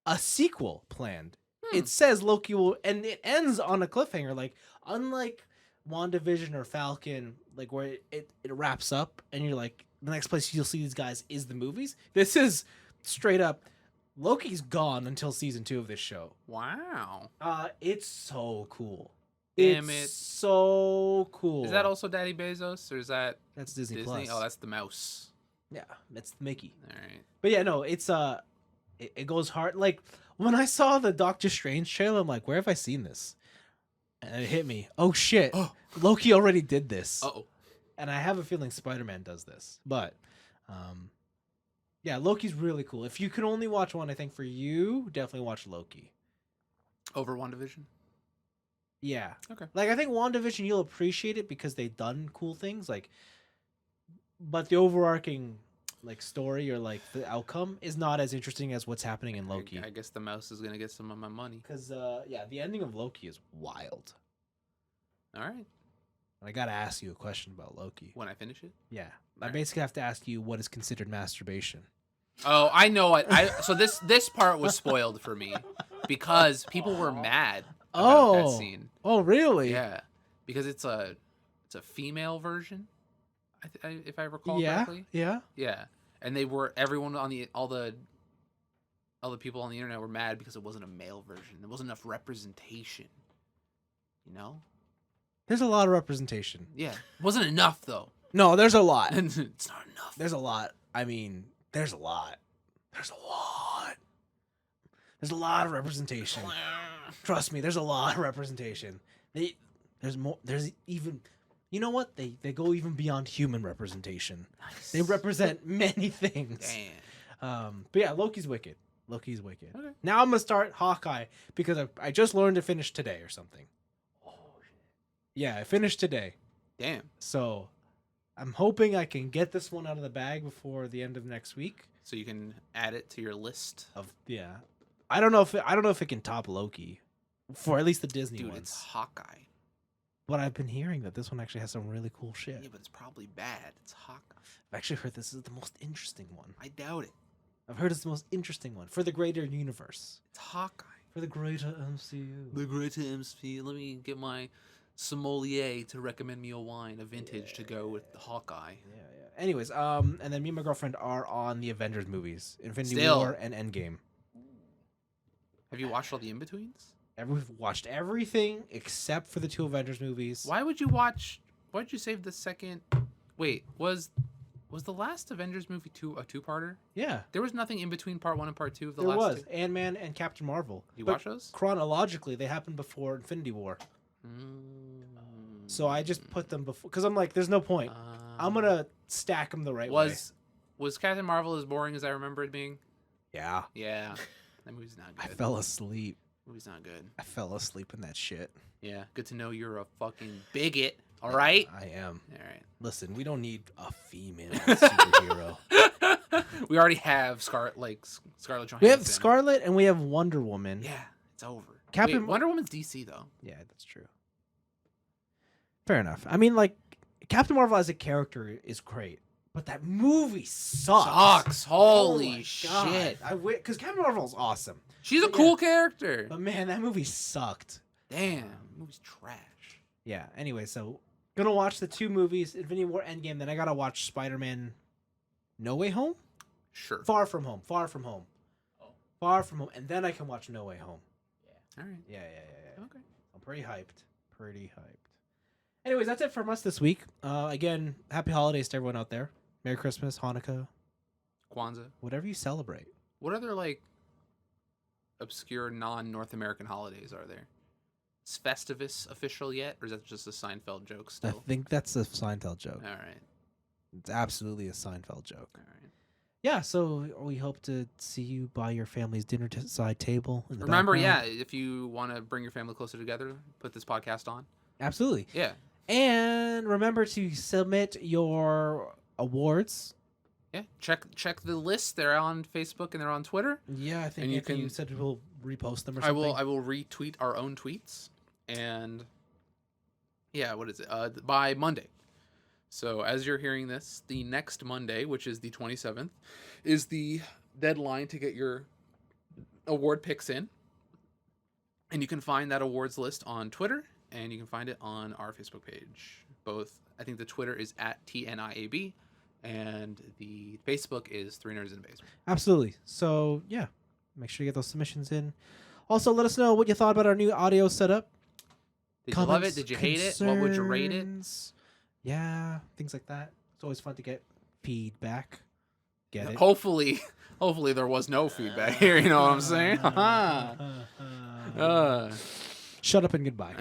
a sequel planned. It says Loki will, and it ends on a cliffhanger. Like, unlike WandaVision or Falcon, like where it wraps up and you're like, the next place you'll see these guys is the movies. This is straight up, Loki's gone until season 2 of this show. Wow. It's so cool. Damn it's it. so cool. Is that also Daddy Bezos, or is that That's Disney Disney? Plus. Oh, that's the mouse. Yeah, it's Mickey. All right. But yeah, no, it's it goes hard. Like when I saw the Doctor Strange trailer, I'm like, where have I seen this? And it hit me. Oh shit. Oh. Loki already did this. Uh-oh. And I have a feeling Spider-Man does this. But yeah, Loki's really cool. If you can only watch one, I think for you, definitely watch Loki. Over WandaVision? Yeah. Okay. Like I think WandaVision you'll appreciate it because they've done cool things, like, but the overarching like story or like the outcome is not as interesting as what's happening in Loki. I guess the mouse is gonna get some of my money. Because yeah, the ending of Loki is wild. All right. And I gotta ask you a question about Loki. When I finish it. Yeah. I basically have to ask you what is considered masturbation. Oh, I know what so this part was spoiled for me because people were mad about that scene. Oh, really? Yeah, because it's a female version, if I recall correctly. Yeah. Yeah, and everyone on all the people on the internet were mad because it wasn't a male version. There wasn't enough representation. You know? There's a lot of representation. Yeah, it wasn't enough though. No, there's a lot. It's not enough. There's a lot. I mean, there's a lot. There's a lot. There's a lot of representation. Trust me, there's a lot of representation. There's more. There's even. You know what? They go even beyond human representation. Nice. They represent many things. Damn. But yeah, Loki's wicked. Loki's wicked. Okay. Now I'm gonna start Hawkeye because I just learned to finish today or something. Oh shit. Yeah, I finished today. Damn. So I'm hoping I can get this one out of the bag before the end of next week. So you can add it to your list Of I don't know if it can top Loki for at least the Disney Dude, ones. it's Hawkeye. But I've been hearing that this one actually has some really cool shit. Yeah, but it's probably bad. It's Hawkeye. I've actually heard this is the most interesting one. I doubt it. I've heard it's the most interesting one for the greater universe. It's Hawkeye. For the greater MCU. The greater MCU. Let me get my sommelier to recommend me a wine, a vintage to go with the Hawkeye. Yeah. Anyways, and then me and my girlfriend are on the Avengers movies, Infinity Still. War and Endgame. Have you watched all the in-betweens? We've watched everything except for the two Avengers movies. Why would you save the second? Wait, was the last Avengers movie a two-parter? Yeah, There was nothing in between part 1 and part 2 of the there last was two? Ant-Man and Captain Marvel. You But watch those? chronologically, they happened before Infinity War. So I just put them before because I'm like, there's no point. I'm gonna stack them the right way. Was Captain Marvel as boring as I remember it being? Yeah, Yeah, that movie's not I good. fell asleep. Movie's not good. I fell asleep in that shit. Yeah, good to know you're a fucking bigot. All right. I am. All right. Listen, we don't need a female superhero. We already have Scarlett Johansson. We have Scarlet and we have Wonder Woman. Yeah, it's over. Captain- Wonder Woman's DC though. Yeah, that's true. Fair enough. I mean, like, Captain Marvel as a character is great, but that movie sucks. Holy my shit. God. Because Captain Marvel is awesome. She's a But cool character. But man, that movie sucked. Damn, movie's trash. Yeah. Anyway, so gonna watch the two movies, Infinity War, Endgame. Then I gotta watch Spider-Man: No Way Home, Sure. Far From Home, Far From Home, Oh. Far From Home, and then I can watch No Way Home. All right. Yeah. Okay. I'm pretty hyped. Pretty hyped. Anyways, that's it from us this week. Again, happy holidays to everyone out there. Merry Christmas, Hanukkah, Kwanzaa. whatever you celebrate. What other like obscure non-North American holidays are there? Is Festivus official yet, or is that just a Seinfeld joke I still? think that's a Seinfeld joke. All right. It's absolutely a Seinfeld joke. All right. Yeah, so we hope to see you by your family's dinner side table. In the Remember, background. if you want to bring your family closer together, put this podcast on. Absolutely. Yeah. And remember to submit your awards. Yeah. Check the list. They're on Facebook and they're on Twitter. Yeah, I think And you Anthony, you can- said we'll repost them or I something. will retweet our own tweets, and what is it? By Monday. So as you're hearing this, the next Monday, which is the 27th, is the deadline to get your award picks in. And you can find that awards list on Twitter, and you can find it on our Facebook page. Both, I think the Twitter is at TNIAB, and the Facebook is 3 Nerds in the Basement. Absolutely. So, yeah, make sure you get those submissions in. Also, let us know what you thought about our new audio setup. Did you love it? Did you hate it? What would you rate it? Concerns. Yeah, things like that. It's always fun to get feedback. Get it? Hopefully there was no feedback here. You know what I'm saying? Shut up and goodbye.